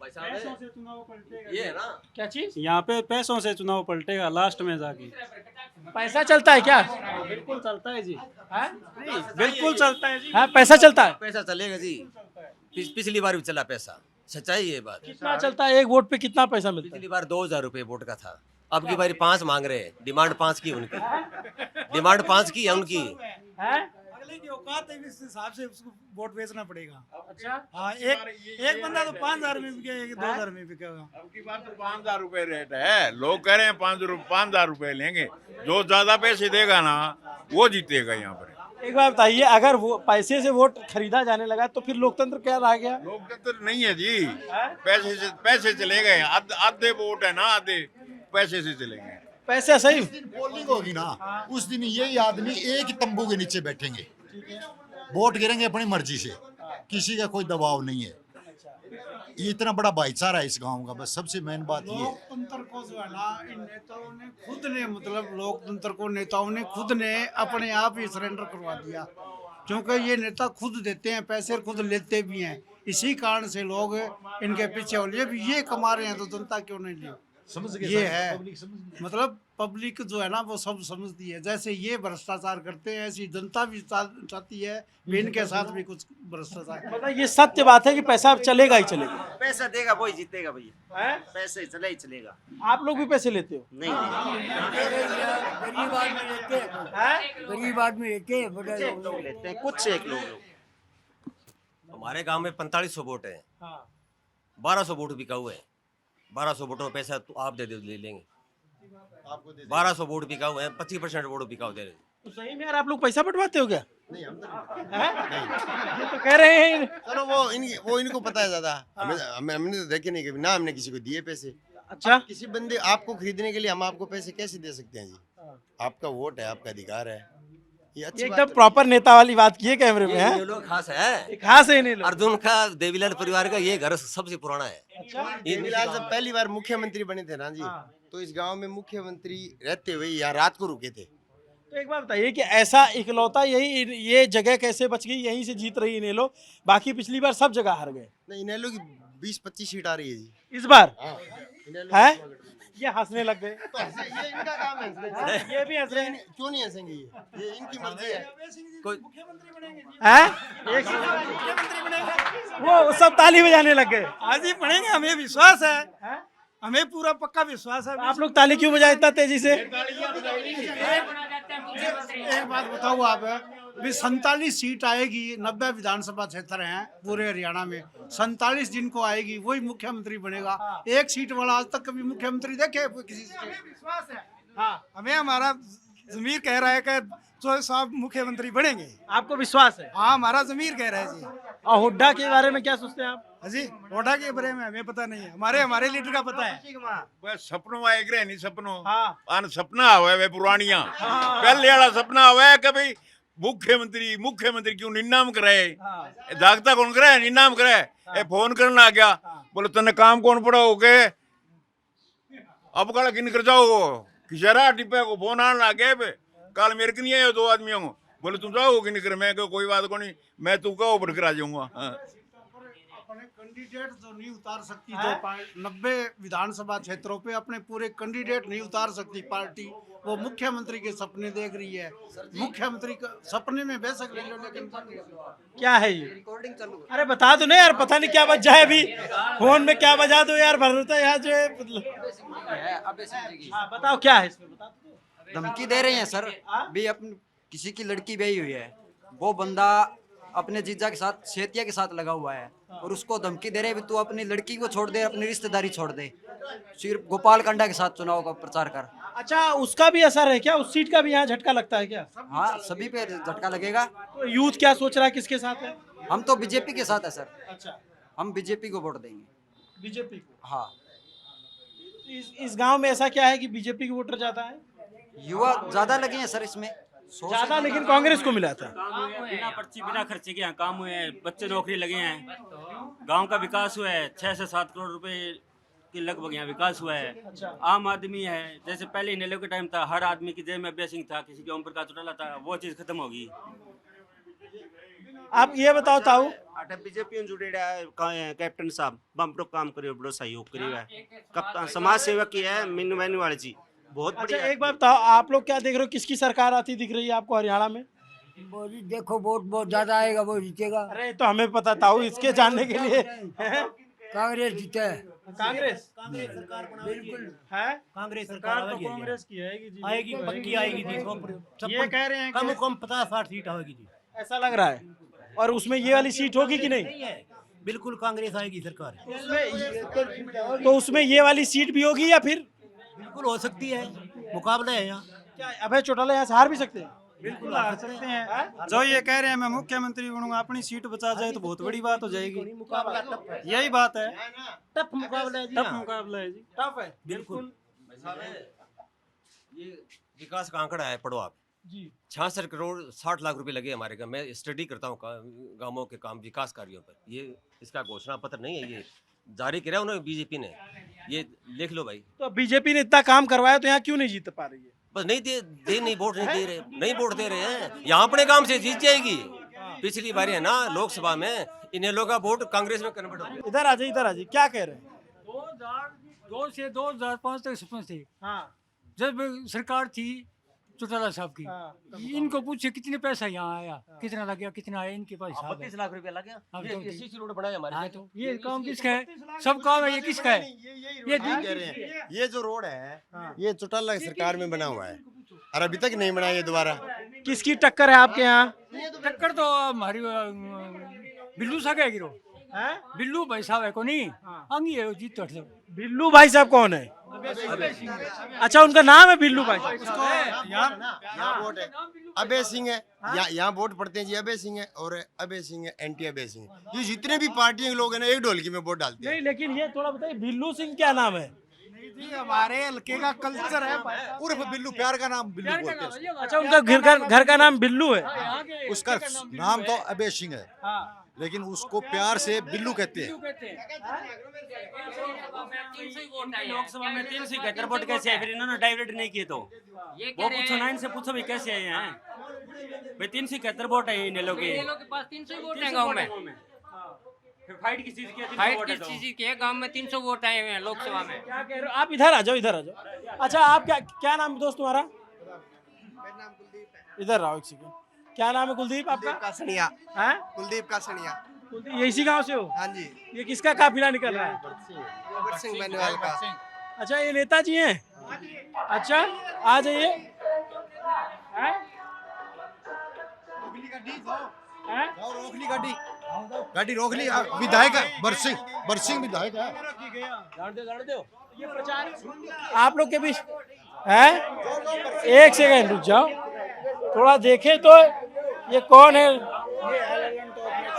पैसों से चुनाव पलटेगा। ये है ना, क्या चीज? यहाँ पे पैसों से चुनाव पलटेगा लास्ट में जाके। पैसा चलता है क्या? बिल्कुल चलता है जी। हैं? बिल्कुल चलता है जी। हाँ, पैसा चलता है। पैसा चलेगा जी। पिछली बार भी चला पैसा, सच्चाई है बात। कितना चलता है? एक वोट पे कितना पैसा मिलता है? पिछली बार 2000 रुपये वोट का था, अब की बारी 5 मांग रहे हैं। डिमांड 5 की उनकी, डिमांड 5 की है उनकी। हैं? अगले की औकात है, इस हिसाब से उसको वोट बेचना पड़ेगा। अच्छा, हाँ, एक बंदा तो 5000 में बिकेगा, 2000 में बिकेगा। अब की बार तो 5000 रुपए रेट है, लोग कह रहे हैं 5000 रुपए लेंगे। जो ज्यादा पैसे देगा ना वो जीतेगा यहाँ पर। एक बात बताइए, अगर वो पैसे से वोट खरीदा जाने लगा तो फिर लोकतंत्र क्या रह गया? लोकतंत्र नहीं है जी, पैसे चले गए। आधे वोट है ना, आधे पैसे से चले गए। पैसे सही। जिस दिन पोलिंग होगी ना, उस दिन यही आदमी एक ही तंबू के नीचे बैठेंगे, वोट गिरेंगे अपनी मर्जी से, किसी का कोई दबाव नहीं है। ये इतना बड़ा भाईचारा है इस गांव का, बस सबसे मेन बात ये है। लोकतंत्र को जो है ना, इन नेताओं ने खुद ने, मतलब लोकतंत्र को नेताओं ने खुद ने अपने आप ही सरेंडर करवा दिया, क्योंकि ये नेता खुद देते हैं पैसे, खुद लेते भी हैं। इसी कारण से लोग इनके पीछे हो लिए। ये कमा रहे हैं तो जनता क्यों नहीं ले? समझ गए? ये है, मतलब पब्लिक जो है ना वो सब समझती है। जैसे ये भ्रष्टाचार करते हैं, ऐसी जनता भी चाहती है भी इनके साथ भी कुछ भ्रष्टाचार। मतलब ये सत्य बात है कि पैसा अब चलेगा ही चलेगा। पैसा देगा वही जीतेगा भैया, हैं? पैसे चले ही चलेगा। आप लोग भी पैसे लेते हो? नहीं गरीब आदमी लेते हैं, गरीब आदमी लेते हैं, बड़े एक लोग लेते हैं, कुछ एक लोग। हमारे गांव में 4500 वोट है, हाँ। 1200 वोट बिका हुआ है। 1200 वोटों में पैसा तो आप दे ले लेंगे। 1200 वोट बिका हुआ है, 25% वोट बिका हुआ है। तो सही में यार आप लोग पैसा बंटवाते हो क्या? नहीं, हम तो हैं? ये तो कह रहे हैं। चलो वो इनको पता है ज्यादा। हमने तो देखे नहीं कभी ना, हमने किसी को दिए पैसे। अच्छा, किसी बंदे आपको खरीदने के लिए हम आपको पैसे कैसे दे सकते हैं जी? आपका वोट है, आपका अधिकार है। ये अच्छी ये बात एकदम है। प्रॉपर नेता वाली बात की है कैमरे में। ये है लोग खास है, खास है इन्हें लोग। अर्जुन का देवीलाल परिवार का ये घर सबसे पुराना है। देवीलाल जब पहली बार मुख्यमंत्री बने थे ना जी, तो इस गांव में मुख्यमंत्री रहते हुए यहाँ रात को रुके थे। तो एक बात बताइए कि ऐसा इकलौता ये जगह कैसे बच गई? यहीं से जीत रही इन्हें लोग, बाकी पिछली बार सब जगह हार गए। नहीं, इनेलो की 20-25 सीट आ रही है जी इस बार इनेलो है। की। ये हंसने लग गए। तो ये इनका काम है, ये भी हंस रहे हैं। क्यों नहीं हंसेंगे? ये इनकी मर्जी है। कोई हैं? वो सब ताली बजाने लग गए। आज ही पढ़ेंगे, हमें विश्वास है, हमें पूरा पक्का विश्वास है। आप लोग ताली क्यों बजाए इतना तेजी से? एक बात बताओ आप, भी 47 सीट आएगी, 90 विधानसभा क्षेत्र हैं पूरे हरियाणा में, 47 जिनको आएगी वही मुख्यमंत्री बनेगा। एक सीट वाला आज तक कभी मुख्यमंत्री देखे किसी से? विश्वास है। हाँ, हमें हमारा जमीर कह रहा है कि जो साहब मुख्यमंत्री बनेंगे। आपको विश्वास है? हाँ, हमारा जमीर कह रहा है जी। और हुड्डा के बारे में क्या सोचते हैं आप? जी, ओडा के बारे में हमें पता नहीं है, हमारे लीडर का पता है। बस सपनों में एक रहे नहीं सपनों। हाँ। आन सपना हुआ वे पुरानिया, पहले वाला सपना हुआ है कि भाई मुख्यमंत्री क्यों निन्नाम कराए। जागता कौन करे, निन्नाम करे। ए फोन करना आ गया, बोले तने काम कौन पड़ा हो के अब कल किन कर जाओ किशरा डिब्बे को फोन आने लग गए। कल मेरे को नहीं आए 2 आदमियों को, बोले तुम जाओ कि नहीं कर। मैं कहो कोई बात को नहीं, मैं तू कहो बढ़ कर आ जाऊंगा। अपने कैंडिडेट जो नहीं उतार सकती, जो 90 विधानसभा क्षेत्रों पे अपने पूरे कैंडिडेट नहीं उतार सकती पार्टी, वो मुख्यमंत्री के सपने देख रही है। मुख्यमंत्री का सपने में बेशक ले लो, लेकिन क्या है ये? अरे बता दो ना यार, पता नहीं क्या बज जाए अभी फोन में, क्या बजा दो यार, भरोसा यहाँ जो है हाँ, बताओ क्या है इसमें, बता दो। धमकी दे रहे हैं सर, भी अपनी किसी की लड़की ब्याही हुई है, वो बंदा अपने जीजा के साथ, सेतिया के साथ लगा हुआ है, और उसको धमकी दे रहे हैं भी तू अपनी लड़की को छोड़ दे, अपनी रिश्तेदारी छोड़ दे, सिर्फ गोपाल कांडा के साथ चुनाव का प्रचार कर। अच्छा, उसका भी असर है क्या? उस सीट का भी यहाँ झटका लगता है क्या? हाँ, सभी पे झटका लगेगा। तो यूथ क्या सोच रहा है, किसके साथ है? हम तो बीजेपी के साथ है सर। अच्छा, हम बीजेपी को वोट देंगे। बीजेपी को? हाँ। इस गांव में ऐसा क्या है कि बीजेपी के वोटर ज्यादा है? युवा ज्यादा लगे हैं सर इसमें, ज्यादा, लेकिन कांग्रेस को मिला था। बिना पर्ची बिना खर्चे के यहाँ काम हुए हैं, बच्चे नौकरी लगे हैं, गांव का विकास हुआ है, 6 से 7 करोड़ रुपए के लगभग यहाँ विकास हुआ है। आम आदमी है, जैसे पहले इनेलो के टाइम था, हर आदमी की जेब में अभय सिंह था, किसी के ओम प्रकाश चौटाला था, वो चीज खत्म होगी। आप ये बताओ ताऊ, बीजेपी जुड़े कैप्टन साहब बम्परो काम करियो, बड़ो सहयोग करियो है। कप्तान समाज सेवक ही है मीनू मैनू वाले जी, बहुत अच्छा बढ़िया। एक बात बताओ, आप लोग क्या देख रहे हो, किसकी सरकार आती दिख रही है आपको हरियाणा में? मोदी देखो वोट बहुत ज्यादा आएगा, वो जीतेगा। अरे तो हमें पता था, इसके जानने के लिए हैं? कांग्रेस जीते। कांग्रेस बिल्कुल है, कांग्रेस सरकार तो कांग्रेस की आएगी, आएगी, पक्की आएगी जी। ये कह रहे हैं कम कि कम 50-60 सीट आएगी जी। ऐसा लग रहा है। और उसमें ये वाली सीट होगी कि नहीं? नहीं है, बिल्कुल कांग्रेस आएगी सरकार। तो उसमें ये वाली सीट भी होगी या फिर बिल्कुल हो सकती है, मुकाबला है यहाँ। क्या अभय चौटाला यहाँ से हार भी सकते हैं? बिल्कुल आ सकते हैं। जो ये कह रहे हैं मैं मुख्यमंत्री बनूंगा, अपनी सीट बचा जाए तो बहुत बड़ी बात हो जाएगी। यही बात है, टफ मुकाबला है जी। टफ मुकाबला है जी। टफ है बिल्कुल। ये विकास का आंकड़ा है, पढ़ो आप जी। 66 करोड़ 60 लाख रुपए लगे हमारे गाँव। मैं स्टडी करता हूँ गाँवों के काम, विकास कार्यों पर। ये इसका घोषणा पत्र नहीं है, ये जारी किया उन्होंने बीजेपी ने, ये लिख लो भाई। तो बीजेपी ने इतना काम करवाया तो यहाँ क्यों नहीं जीत पा रही है? बस नहीं दे नहीं वोट नहीं दे रहे, नहीं वोट दे रहे हैं। यहाँ अपने काम से जीत जाएगी। पिछली बार है ना लोकसभा में इन लोगों का वोट कांग्रेस में कन्वर्ट हो गया। इधर आ जाइए, इधर आ जाइए, क्या कह रहे हैं? 2002 से 2005 तक सरपंच थे। हाँ जब सरकार थी चौटाला साहब की, इनको पूछे कितने पैसा यहाँ आया, कितना लग गया, कितना आया, इनके पास हिसाब है। 32 लाख रुपया लग गया। ये सीसी रोड बनाया हमारे। हाँ, तो ये काम किसका है? सब काम है, ये किसका है? ये कह रहे हैं ये जो रोड है ये चौटाला की सरकार में बना हुआ है और अभी तक नहीं बना ये दोबारा। किसकी टक्कर है आपके यहाँ? टक्कर तो हमारी बिल्लू सा क्या गिरो बिल्लू भाई साहब है को नहीं अंगी है जीत तो। बिल्लू भाई साहब कौन है? अच्छा उनका नाम है बिल्लू भाई। यहाँ वोट है अभय सिंह है, यहाँ वोट पड़ते हैं जी अभय सिंह है और अभय सिंह है, एंटी अभय सिंह है। ये जितने भी पार्टियों के लोग हैं ना एक ढोलकी में वोट डालते हैं। नहीं लेकिन ये थोड़ा बताइए, बिल्लू सिंह क्या नाम है? जी हमारे हल्के का कल्चर है। उर्फ बिल्लू, प्यार का नाम बिल्लू बोलते हैं उसको। अच्छा उनका घर का नाम बिल्लू है? उसका नाम तो अभय सिंह है, लेकिन उसको प्यार से बिल्लू कहते हैं। लोकसभा में 371 वोट कैसे है? फिर इन्होंने डाइवर्ट नहीं किए तो वो पूछो ना, इनसे पूछो भी कैसे है यहाँ भाई। 371 वोट है इन लोगों के पास 300 वोट है गांव में। फिर फाइट किस चीज की है? फाइट किस चीज की है? गांव में 300 वोट आए हुए हैं लोकसभा में। क्या कह रहे हो आप? इधर आ जाओ, इधर आ जाओ। अच्छा आप क्या नाम है दोस्त तुम्हारा? इधर आओ एक सेकंड। क्या नाम है कुलदीप आपका? कासनिया हैं? कुलदीप कासनिया। कुलदीप ये इसी गांव से हो? हाँ जी। ये किसका काफिला निकल रहा है? भगत सिंह बेनीवाल का। अच्छा ये नेताजी हैं? अच्छा आ जाइए। हैं? हैं? रोकली गाड़ी रोक ली। विधायक बरसिंह विधायक है। ये प्रचार आप लोग के बीच है। एक सेकंड रुक जाओ, थोड़ा देखे तो ये कौन है?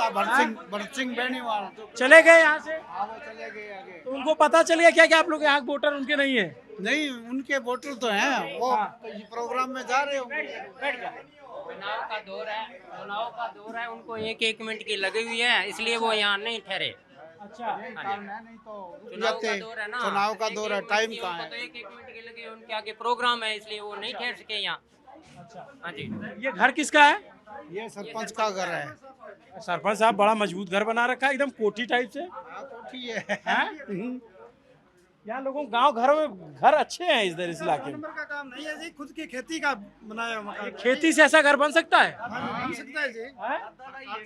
भरत सिंह बेनीवाल चले गए यहाँ से? चले गए आगे। तो उनको पता चल गया क्या कि आप लोग यहाँ वोटर उनके नहीं है? नहीं उनके वोटर तो हैं, वो प्रोग्राम में जा रहे होंगे। चुनाव का दौर है, उनको एक मिनट की लगी हुई है, इसलिए वो यहाँ नहीं ठहरे। अच्छा नहीं तो चुनाव का दौर है ना, चुनाव का दौर है, टाइम इसलिए कहाँ उनको तो एक मिनट की लगी, उनके आगे प्रोग्राम है, इसलिए वो नहीं ठहर सके यहाँ। अच्छा हाँ जी। ये घर किसका है? ये सरपंच का घर है। सरपंच साहब बड़ा मजबूत घर बना रखा है, एकदम कोठी टाइप से। कोठी है। यहाँ लोगों गांव घरों में घर अच्छे हैं इधर इस इलाके में। का काम नहीं है जी, खुद की खेती का बनाया मकान। खेती से ऐसा घर बन सकता है? बन सकता है जी।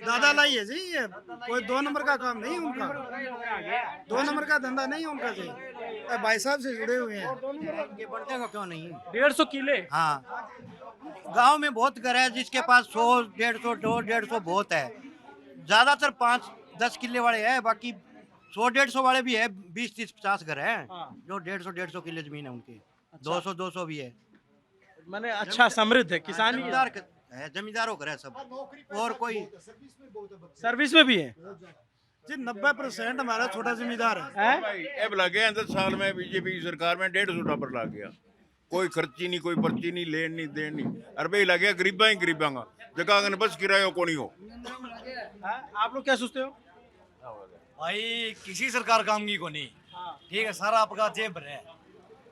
दादा लाई है जी, ये कोई 2 नंबर का काम नहीं उनका, 2 नंबर का धंधा नहीं उनका जी। भाई साहब से जुड़े हुए हैं। ये बढ़ते हैं क्यों नहीं? 150 किले। हाँ गांव में बहुत घर है जिसके पास 100 150 बहुत है। ज्यादातर 5-10 किले वाले हैं, बाकी 100-150 वाले भी है। 20-30-50 घर हैं जो 150 किले जमीन है उनकी। 200 भी है। मैंने अच्छा समृद्ध है, किसानी है, जमींदारों घर है सब। और कोई सर्विस में भी है जी। 90% हमारा छोटा जमींदार है। अब लग गया 10 साल में बीजेपी सरकार में 150 टापर लग गया। कोई खर्ची नहीं, कोई पर्ची नहीं, लेन नहीं, देन नहीं। अरे लग गया गरीबा ही गरीबा का जगह बस किराया को नहीं हो। आप लोग क्या सोचते हो? भाई किसी सरकार काम की को नहीं, ठीक है। सारा आपका जेब है।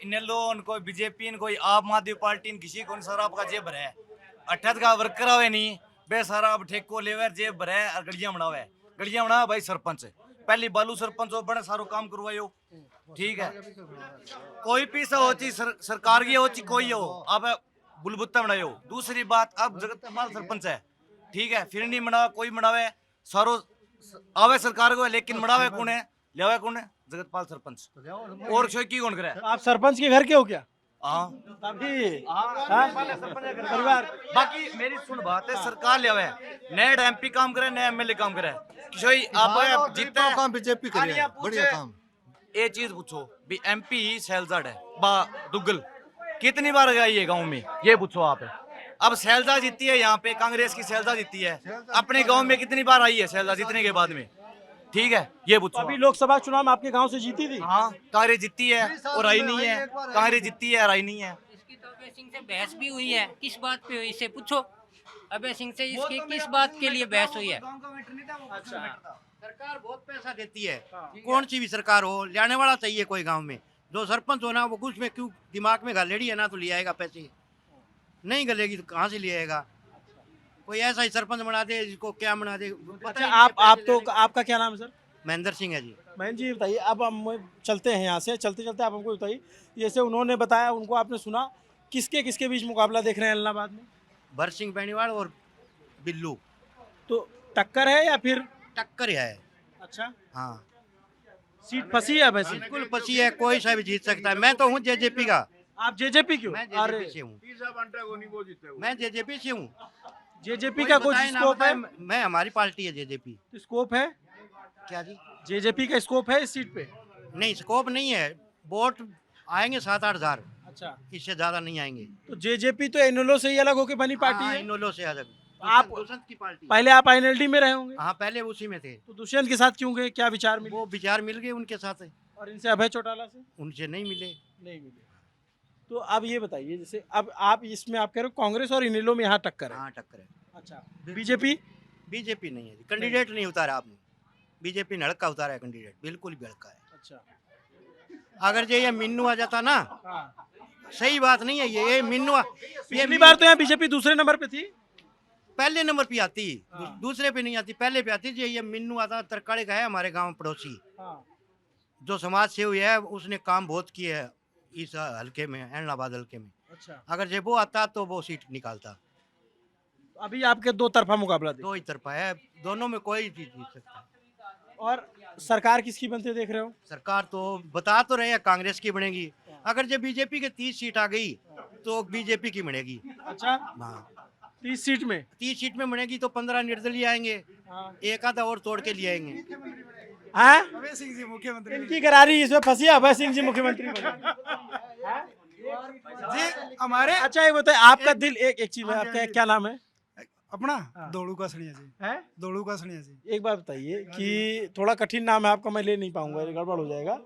इन लोन कोई बीजेपी कोई आम आदमी पार्टी किसी को सारा आपका जेब है। 78 का वर्कर आवे नहीं बे सारा अब ठेको लेवे जेब भरे और गलियां बनावे। गलियां बना भाई सरपंच पहली बालू सरपंच हो बड़े सारो काम करवायो। ठीक है कोई पैसा हो ची सरकार की हो ची कोई हो अब बुलबुत्ता बनाए हो। दूसरी बात अब जगतपाल सरपंच है ठीक है फिर नहीं मनावे कोई मनावे सारो आवे सरकार को लेकिन मनावे कौन है लियावे कौन है जगतपाल सरपंच और कोई की कौन करे। आप सरपंच के घर के हो क्या? हाँ तभी परिवार बाकी मेरी सुन बात है सरकार लियावे नए एमपी काम करे नए एमएलए काम करे कोई आप जीते काम बीजेपी करे बढ़िया काम। ये चीज पूछो भी एमपी सैलजाड है बा दुग्गल कितनी बार गई है गांव में ये पूछो आप। अब सैलजा जीती है यहाँ पे कांग्रेस की सैलजा जीती है अपने गांव में कितनी बार आई है सैलजा जीतने के बाद में ठीक है ये पूछो। अभी लोकसभा चुनाव में आपके गांव से जीती थी? हाँ कांग्रेस जीती है और आई नहीं है कांग्रेस जीती है और आई नहीं है। इसकी तो अभय सिंह से बहस भी हुई है किस बात पे हुई इसे पूछो अभय सिंह से इसकी किस बात के लिए बहस हुई है। सरकार बहुत पैसा देती है कौन सी भी सरकार हो लाने वाला चाहिए कोई गांव में जो सरपंच हो ना वो कुछ में क्यों दिमाग में गालेड़ी है ना तो ले आएगा पैसे नहीं गलेगी तो कहाँ से ले आएगा कोई ऐसा ही सरपंच बना दे जिसको क्या बना दे। अच्छा आप तो आपका क्या नाम है सर? महेंद्र सिंह है जी। महेंद्र जी बताइए अब हम चलते हैं यहाँ से चलते चलते आप हमको बताइए जैसे उन्होंने बताया उनको आपने सुना किसके किसके बीच मुकाबला देख रहे हैं इलाहाबाद में? भरत सिंह बेनीवाल और बिल्लू। तो टक्कर है या फिर? टक्कर है। अच्छा हाँ सीट फंसी है वैसे? बिल्कुल फंसी है कोई सा भी जीत सकता है। मैं तो हूँ जेजेपी का। आप जेजेपी क्यों? मैं जेजेपी से हूँ। मैं जेजेपी से हूँ। जेजेपी का कुछ स्कोप है? मैं हमारी पार्टी है जेजेपी। स्कोप है क्या जी? जेजेपी का स्कोप है इस सीट पे? नहीं स्कोप नहीं है वोट आएंगे 7-8 हजार। अच्छा इससे ज्यादा नहीं आएंगे। तो जेजेपी तो इनेलो से ही अलग होके बनी पार्टी है। इनेलो से अलग आप दुष्यंत की पार्टी। पहले आप आईएनएलडी में रहे होंगे? हाँ पहले उसी में थे। तो दुष्यंत के साथ क्यों गए क्या विचार मिले? वो विचार मिल गए उनके साथ। और इनसे अभय चौटाला से? उनसे नहीं मिले। तो अब ये बताइए जैसे अब आप इसमें आप कह रहे हो कांग्रेस और इनेलो में यहाँ टक्कर है? हाँ टक्कर है। अच्छा बीजेपी? बीजेपी नहीं है कैंडिडेट नहीं उतारा आपने। बीजेपी ने हड़का उतारा है कैंडिडेट बिल्कुल भी हड़का है। अच्छा अगर ये मिन्नू आ जाता ना सही बात नहीं है ये मिन्नू पिछली बार तो यहाँ बीजेपी दूसरे नंबर पे थी। पहले नंबर पे आती दूसरे पे नहीं आती पहले पे आती। ये मिन्नू आता तरकाड़े का है हमारे गांव पड़ोसी जो समाज सेवी है उसने काम बहुत किए है इस हल्के में इलाहाबाद हल्के में। अच्छा अगर जब वो आता तो वो सीट निकालता। अभी आपके दो तरफा मुकाबला दो ही तरफा है दोनों में कोई चीज जीत सकता है। और सरकार किसकी बनते देख रहे हो? सरकार तो बता तो रहे हैं कांग्रेस की बनेगी। अगर जब बीजेपी के 30 सीट आ गई तो बीजेपी की बनेगी। अच्छा हाँ 30 सीट में? 30 सीट में बनेगी तो 15 निर्दलीय आएंगे। एक आधा और तोड़ के लिए आएंगे। अभय सिंह जी मुख्यमंत्री इनकी करारी इसमें फंसी है अभय सिंह जी मुख्यमंत्री जी हमारे। अच्छा ये बताए आपका दिल एक चीज में आपका क्या नाम है अपना? दौड़ू का सनिया जी है। दौड़ू का सनिया जी। एक बात बताइए कि थोड़ा कठिन नाम है आपका मैं ले नहीं पाऊंगा गड़बड़ हो जाएगा।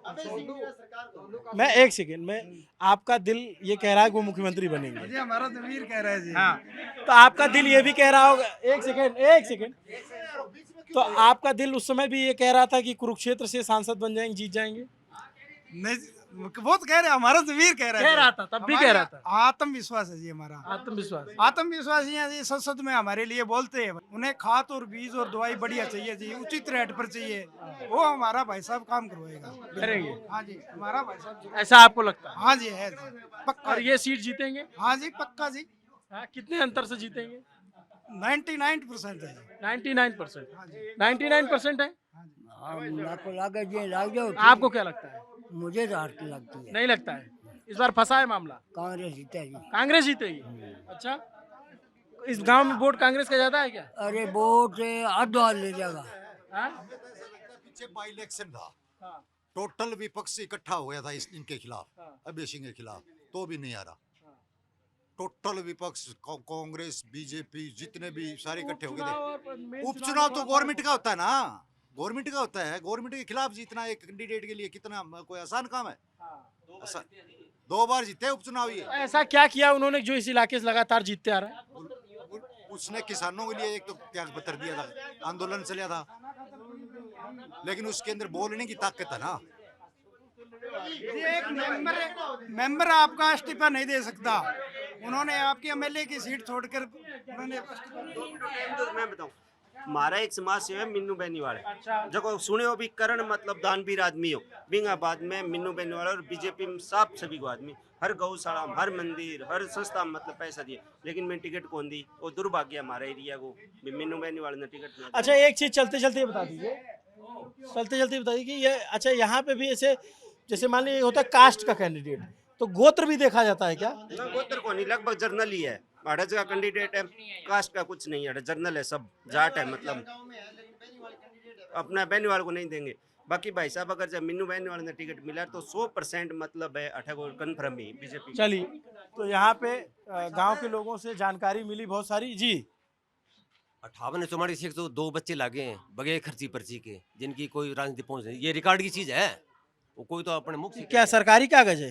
मैं एक सेकेंड में आपका दिल ये कह रहा है कि वो मुख्यमंत्री बनेंगे जी हमारा जमीर कह रहा है जी। हाँ तो आपका दिल ये भी कह रहा होगा एक सेकेंड तो आपका दिल उस समय भी ये कह रहा था कि कुरुक्षेत्र से सांसद बन जाएंगे जीत जाएंगे? नहीं वो तो कह रहे हमारा जमीर कह रहा था तब भी कह रहा था। आत्मविश्वास है जी हमारा। आत्मविश्वास ही है जी। संसद में हमारे लिए बोलते हैं उन्हें खाद और बीज और दवाई बढ़िया चाहिए जी उचित रेट पर चाहिए वो हमारा भाई साहब काम करवाएगा करेंगे। हाँ जी हमारा भाई साहब ऐसा आपको लगता है? हाँ जी है जी पक्का। और ये सीट जीतेंगे? हाँ जी पक्का जी। कितने अंतर से जीतेंगे? 99% है। 99% है? आपको क्या लगता है? मुझे तो हार लगती है। नहीं लगता है इस बार फंसा है मामला? कांग्रेस जीतेगी। कांग्रेस जीतेगी? अच्छा इस गांव में वोट कांग्रेस का ज्यादा है क्या? अरे वोट आधा ले जाएगा। पीछे बाई इलेक्शन था टोटल विपक्ष इकट्ठा हो गया था इनके खिलाफ अभय सिंह के खिलाफ तो भी नहीं आ रहा। टोटल विपक्ष कांग्रेस बीजेपी जितने भी सारे इकट्ठे हो गए थे। उपचुनाव तो गवर्नमेंट का होता है ना गवर्नमेंट का होता है। गवर्नमेंट के खिलाफ जीतना एक कैंडिडेट के लिए कितना कोई आसान काम है? 2 बार जीते उपचुनाव। ये ऐसा क्या किया उन्होंने जो इस इलाके से लगातार जीतते आ रहे हैं? उसने किसानों के लिए एक तो त्याग पत्र दिया था आंदोलन चला था लेकिन उसके अंदर बोलने की ताकत है ना। एक मेंबर आपका इस्तीफा नहीं दे सकता। उन्होंने आपकी एमएलए की सीट छोड़कर मैं बताऊं हमारा एक समाज सेवा है मिन्नू बेनीवाल। अच्छा। जो सुने हो भी करण मतलब दानवीर आदमी हो बिंगाबाद में मिन्नू बेनीवाल और बीजेपी में साफ सभी को आदमी हर गौशाला हर मंदिर हर संस्था में मतलब पैसा दिए, लेकिन मैं टिकट कौन दी वो दुर्भाग्य हमारे एरिया को मिन्नू बेनीवाल ने टिकट नहीं। अच्छा एक चीज चलते चलते बता दीजिए, कि ये अच्छा यहाँ पे भी ऐसे जैसे मान लीजिए होता है कास्ट का कैंडिडेट, तो गोत्र भी देखा जाता है क्या? ना गोत्र को नहीं, लगभग जर्नल ही है। अड़ज का कैंडिडेट है, कास्ट का कुछ नहीं है, जर्नल है, सब जाट है, मतलब अपना बेनीवाल को नहीं देंगे। बाकी भाई साहब अगर जब मिन्नू बेनीवाल ने टिकट मिला तो 100% मतलब है 8 को कन्फर्म ही बीजेपी। चलिए, तो यहाँ पे गांव के लोगों से जानकारी मिली बहुत सारी जी। 58 से तो 2 बच्चे लागे हैं बगैर खर्ची पर्ची के, जिनकी कोई राजनीति पहुंच नहीं। ये रिकॉर्ड की चीज है, वो कोई तो अपने मुख से क्या सरकारी कागज है?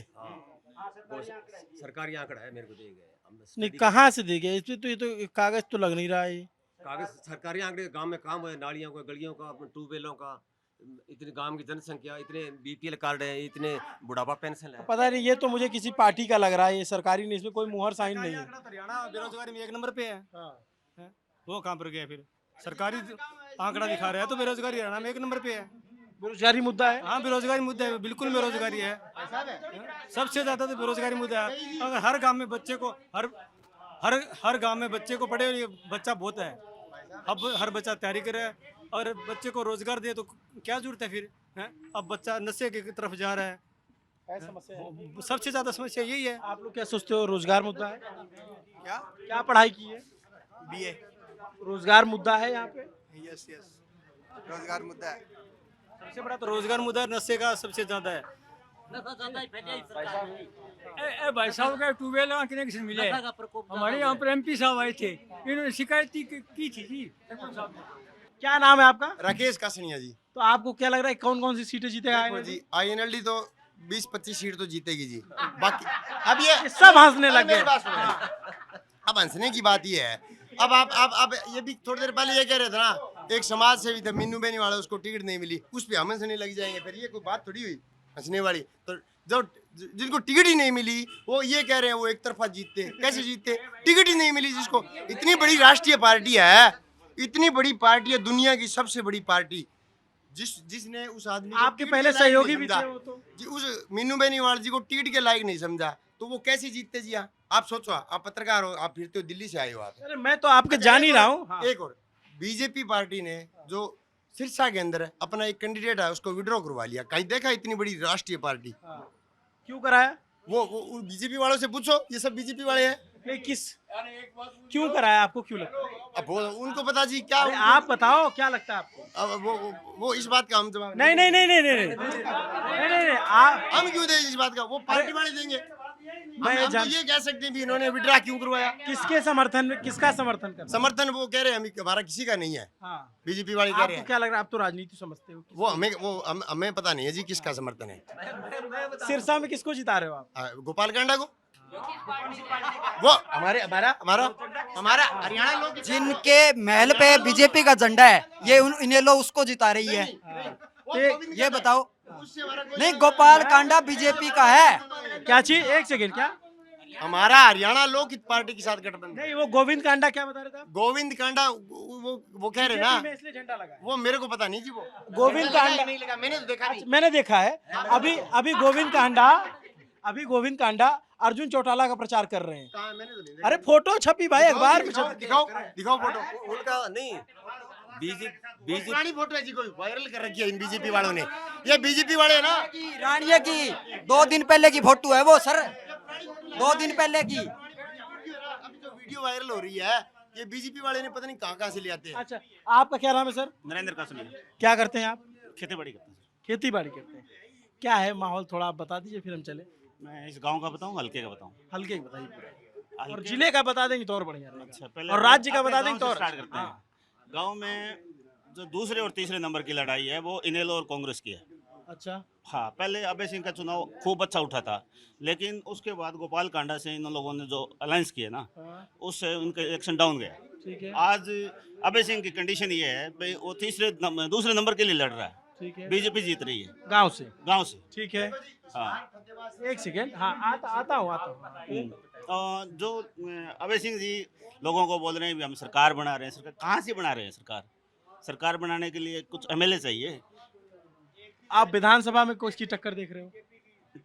सरकारी आंकड़ा है, मेरे को दिए गए। नहीं कहाँ से दी गई इसमें? तो ये तो कागज तो लग नहीं रहा है। कागज सरकारी आंकड़े, गांव में काम है, नालियों का, गलियों का, ट्यूबवेलों का, इतने गांव की जनसंख्या, इतने बीपीएल कार्ड है, इतने बुढ़ापा पेंशन है। पता नहीं, ये तो मुझे किसी पार्टी का लग रहा है, ये सरकारी नहीं, इसमें कोई मुहर साइन नहीं है। हरियाणा बेरोजगारी में 1 नंबर पे है। वो कहाँ पर गया फिर? सरकारी आंकड़ा दिखा रहा है तो बेरोजगारी हरियाणा में 1 नंबर पे है। बेरोजगारी मुद्दा है? हाँ बेरोजगारी मुद्दा है, बिल्कुल बेरोजगारी है, सबसे ज्यादा तो बेरोजगारी मुद्दा है। अगर हर गांव में बच्चे को हर गांव में बच्चे को पढ़े, ये बच्चा बहुत है, अब हर बच्चा तैयारी करे और बच्चे को रोजगार दे तो क्या जरूरत है फिर है? अब बच्चा नशे की तरफ जा रहा है, सबसे ज्यादा समस्या यही है। आप लोग क्या सोचते हो, रोजगार मुद्दा है? क्या पढ़ाई की है? बीए। रोजगार मुद्दा है यहाँ पे? यस रोजगार मुद्दा है, सबसे बड़ा तो रोजगार मुद्दा नशे का सबसे ज्यादा है। भाई साहब का ट्यूबवेल कनेक्शन मिले, हमारे यहाँ पर MP साहब आए थे, इन्होंने शिकायत की थी जी। क्या नाम है आपका? राकेश कासनिया जी। तो आपको क्या लग रहा है कौन कौन सी सीटें जीतेगा जी INLD तो 20-25 सीट तो जीतेगी जी। बाकी अब ये सब हंसने लग गए। अब हंसने की बात ये है, अब ये भी थोड़ी देर पहले ये कह रहे थे ना, एक समाज सेवी था मिन्नू बेनीवाल, उसको टिकट नहीं मिली, उस पे हम हंसने लग जाएंगे, फिर ये कोई बात थोड़ी हुई हंसने वाली। तो जो जिनको टिकट ही नहीं मिली वो ये कह रहे हैं वो एक तरफा जीतते, कैसे जीतते? टिकट ही नहीं मिली जिसको। इतनी बड़ी राष्ट्रीय पार्टी है, इतनी बड़ी पार्टी है, दुनिया की सबसे बड़ी पार्टी, जिसने उस आदमी को आपके टिकट पहले के लायक सहयोगी नहीं भी समझा, थे वो तो। जी उस मिन्नू बेनीवाल जी को टिकट के लायक नहीं समझा, तो वो कैसे जीतते जी? आप सोचो, आप पत्रकार हो, आप फिरते हो, दिल्ली से आए हो आप। अरे मैं तो आपके जान ही रहा हूँ। हाँ। एक और बीजेपी पार्टी ने जो सिरसा के अंदर अपना एक कैंडिडेट है उसको विड्रॉ करवा लिया। कहीं देखा इतनी बड़ी राष्ट्रीय पार्टी? क्यों कराया? वो बीजेपी वालों से पूछो, ये सब बीजेपी वाले हैं। नहीं किस क्यों कराया, आपको क्यों लगता है? अब वो उनको पता जी, क्या आप बताओ क्या लगता है आपको? अब वो इस बात का हम जवाब नहीं नहीं नहीं नहीं नहीं नहीं नहीं आप हम क्यों दें इस बात का? वो पार्टी वाले देंगे। मैं हम तो ये कह सकते हैं भी इन्होंने विड्रॉ क्यों करवाया, किसके समर्थन में, किसका समर्थन कर? समर्थन वो कह रहे हैं हमारा किसी का नहीं है। बीजेपी वाले कह रहे आपको हैं। क्या लग रहा है, आप तो राजनीति समझते हो, वो हमें पता नहीं है जी किसका समर्थन है। सिरसा में किसको जिता रहे हो आप? गोपाल कांडा को। वो हमारा हरियाणा लोग जिनके महल पे बीजेपी का झंडा है, ये इन्हें लोग उसको जिता रही है। ये बताओ, नहीं गोपाल कांडा बीजेपी का है। क्या चीज? एक सेकंड, क्या? हमारा हरियाणा लोक हित पार्टी के साथ गठबंधन। नहीं वो गोविंद कांडा क्या बता रहे थे आप? गोविंद कांडा वो कह रहे ना, इसलिए झंडा लगा है। वो मेरे को पता नहीं जी। वो गोविंद कांडा नहीं लगा, मैंने तो देखा नहीं। मैंने देखा है। अभी गोविंद कांडा अर्जुन चौटाला का प्रचार कर रहे हैं। मैंने तो नहीं। अरे फोटो छपी भाई अखबार में छपी। दिखाओ फोटो। उनका नहीं, बीजेपी पुरानी फोटो है जी, कोई वायरल कर रखी है इन बीजेपी वालों ने। ये बीजेपी वाले है ना, रानिया की 2 दिन पहले की फोटो है वो सर, 2 दिन पहले की। अभी जो वीडियो वायरल हो रही है ये बीजेपी वाले ने पता नहीं कहाँ से ले आते हैं। अच्छा, आपका क्या नाम है सर? नरेंद्र कासनिया। क्या करते हैं आप? खेती बाड़ी करते हैं। खेती बाड़ी करते हैं। क्या है माहौल, थोड़ा आप बता दीजिए फिर हम चले। मैं इस गांव का बताऊं, हल्के का बताऊं? हल्के का बताइए, और जिले का बता देंगे तो और बढ़िया रहेगा। अच्छा, पहले और राज्य का अपने बता गांव देंगे तो से और। स्टार्ट करते हैं। गांव में जो दूसरे और तीसरे नंबर की लड़ाई है वो इनेलो और कांग्रेस की है। अच्छा। हाँ, पहले अभय सिंह का चुनाव खूब अच्छा उठा था, लेकिन उसके बाद गोपाल कांडा से इन लोगों ने जो अलायंस किया ना, उससे उनका इलेक्शन डाउन गया। ठीक है। आज अभय सिंह की कंडीशन ये है भाई, वो दूसरे नंबर के लिए लड़ रहा है। ठीक है। बीजेपी जीत रही है गांव से। ठीक है। हाँ, एक सेकेंड। हाँ आता हूँ। जो अभय सिंह जी लोगों को बोल रहे हैं भी हम सरकार बना रहे हैं। सरकार कहाँ से बना रहे हैं? सरकार सरकार बनाने के लिए कुछ एमएलए चाहिए। आप विधानसभा में किसकी टक्कर देख रहे हो?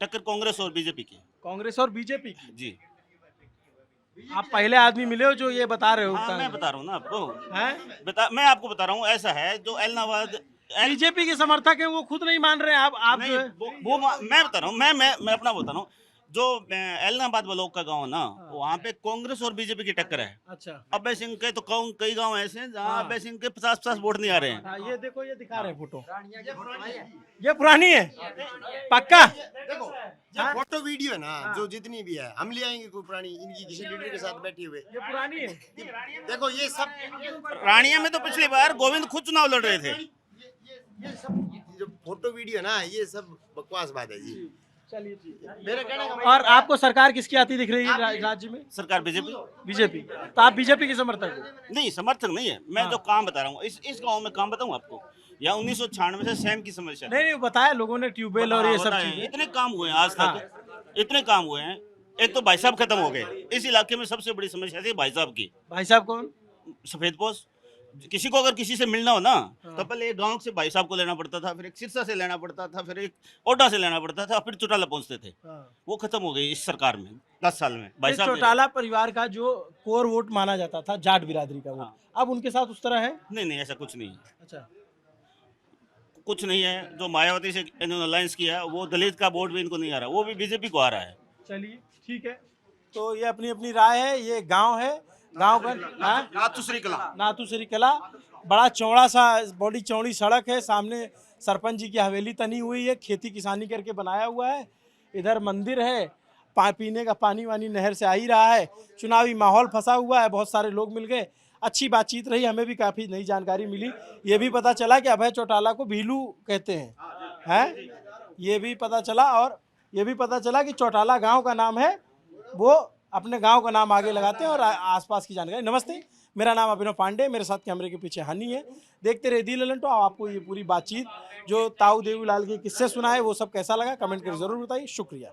टक्कर कांग्रेस और बीजेपी की। कांग्रेस और बीजेपी की? जी। आप पहले आदमी मिले हो जो ये बता रहे हो? हाँ, मैं बता रहा हूँ ना आपको। हैं? मैं आपको बता रहा हूँ, ऐसा है जो एलनाबाद बीजेपी के समर्थक है वो खुद नहीं मान रहे हैं। आप नहीं, जो है मैं बता रहा हूँ, मैं अपना बता रहा हूँ। जो एलनाबाद ब्लॉक का गांव है ना, वहाँ पे कांग्रेस और बीजेपी की टक्कर है। अच्छा। अभय सिंह के तो कई गांव ऐसे हैं जहाँ अभय सिंह के 50-50 वोट नहीं आ रहे हैं। हाँ, ये देखो, ये दिखा रहे हैं फोटो। ये पुरानी है पक्का? देखो ये फोटो वीडियो है ना, जो जितनी भी है हम ले आएंगे कोई पुरानी, इनकी किसी लीडर के साथ बैठे हुए। ये पुरानी है। देखो ये सब रानिया में तो पिछली बार गोविंद खुद चुनाव लड़ रहे थे। ये सब जो फोटो वीडियो ना, ये सब बकवास बात है जी। चलिए जी। मेरा कहने का और आपको सरकार किसकी आती दिख रही है राज्य में? सरकार बीजेपी। बीजेपी। तो आप बीजेपी के समर्थक हो? नहीं, समर्थक नहीं है। मैं जो काम बता रहा हूँ, इस गांव में काम बताऊँ आपको, या 1996 से सेम की समस्या। नहीं बताया लोगों ने, ट्यूबवेल और ये सब चीजें। इतने काम हुए हैं आज तक, इतने काम हुए हैं। एक तो भाई साहब खत्म हो गए। इस इलाके में सबसे बड़ी समस्या थी भाई साहब की। भाई साहब कौन? सफेद पोश। किसी को अगर किसी से मिलना हो ना, तो पहले एक गांव से भाई साहब को लेना पड़ता था, फिर एक सिरसा से लेना पड़ता था, फिर एक ओटा से लेना पड़ता था, फिर चौटाला पहुंचते थे। वो खत्म हो गई इस सरकार में 10 साल में। भाई साहब चौटाला परिवार का जो कोर वोट माना जाता था, जाट बिरादरी का वोट, अब उनके साथ उस तरह है? नहीं, ऐसा कुछ नहीं है। अच्छा, कुछ नहीं है। जो मायावती से इन्होंने अलायंस किया, वो दलित का वोट भी इनको नहीं आ रहा, वो भी बीजेपी को आ रहा है। चलिए ठीक है। तो ये अपनी अपनी राय है। ये गांव है, गांव का नाथूश्री कला। बड़ा चौड़ा सा, बड़ी चौड़ी सड़क है। सामने सरपंच जी की हवेली तनी हुई है, खेती किसानी करके बनाया हुआ है। इधर मंदिर है, पीने का पानी वानी नहर से आ ही रहा है। चुनावी माहौल फंसा हुआ है, बहुत सारे लोग मिल गए, अच्छी बातचीत रही, हमें भी काफ़ी नई जानकारी मिली। ये भी पता चला कि अभय चौटाला को भीलू कहते हैं, ये भी पता चला। और ये भी पता चला कि चौटाला गाँव का नाम है, वो अपने गांव का नाम आगे लगाते हैं। और आसपास की जानकारी। नमस्ते, मेरा नाम अभिनव पांडे, मेरे साथ कैमरे के पीछे हनी है। देखते रहिए दी ललन टॉप। आपको ये पूरी बातचीत जो ताऊ देवीलाल के किस्से सुनाए वो सब कैसा लगा, कमेंट करके ज़रूर बताइए। शुक्रिया।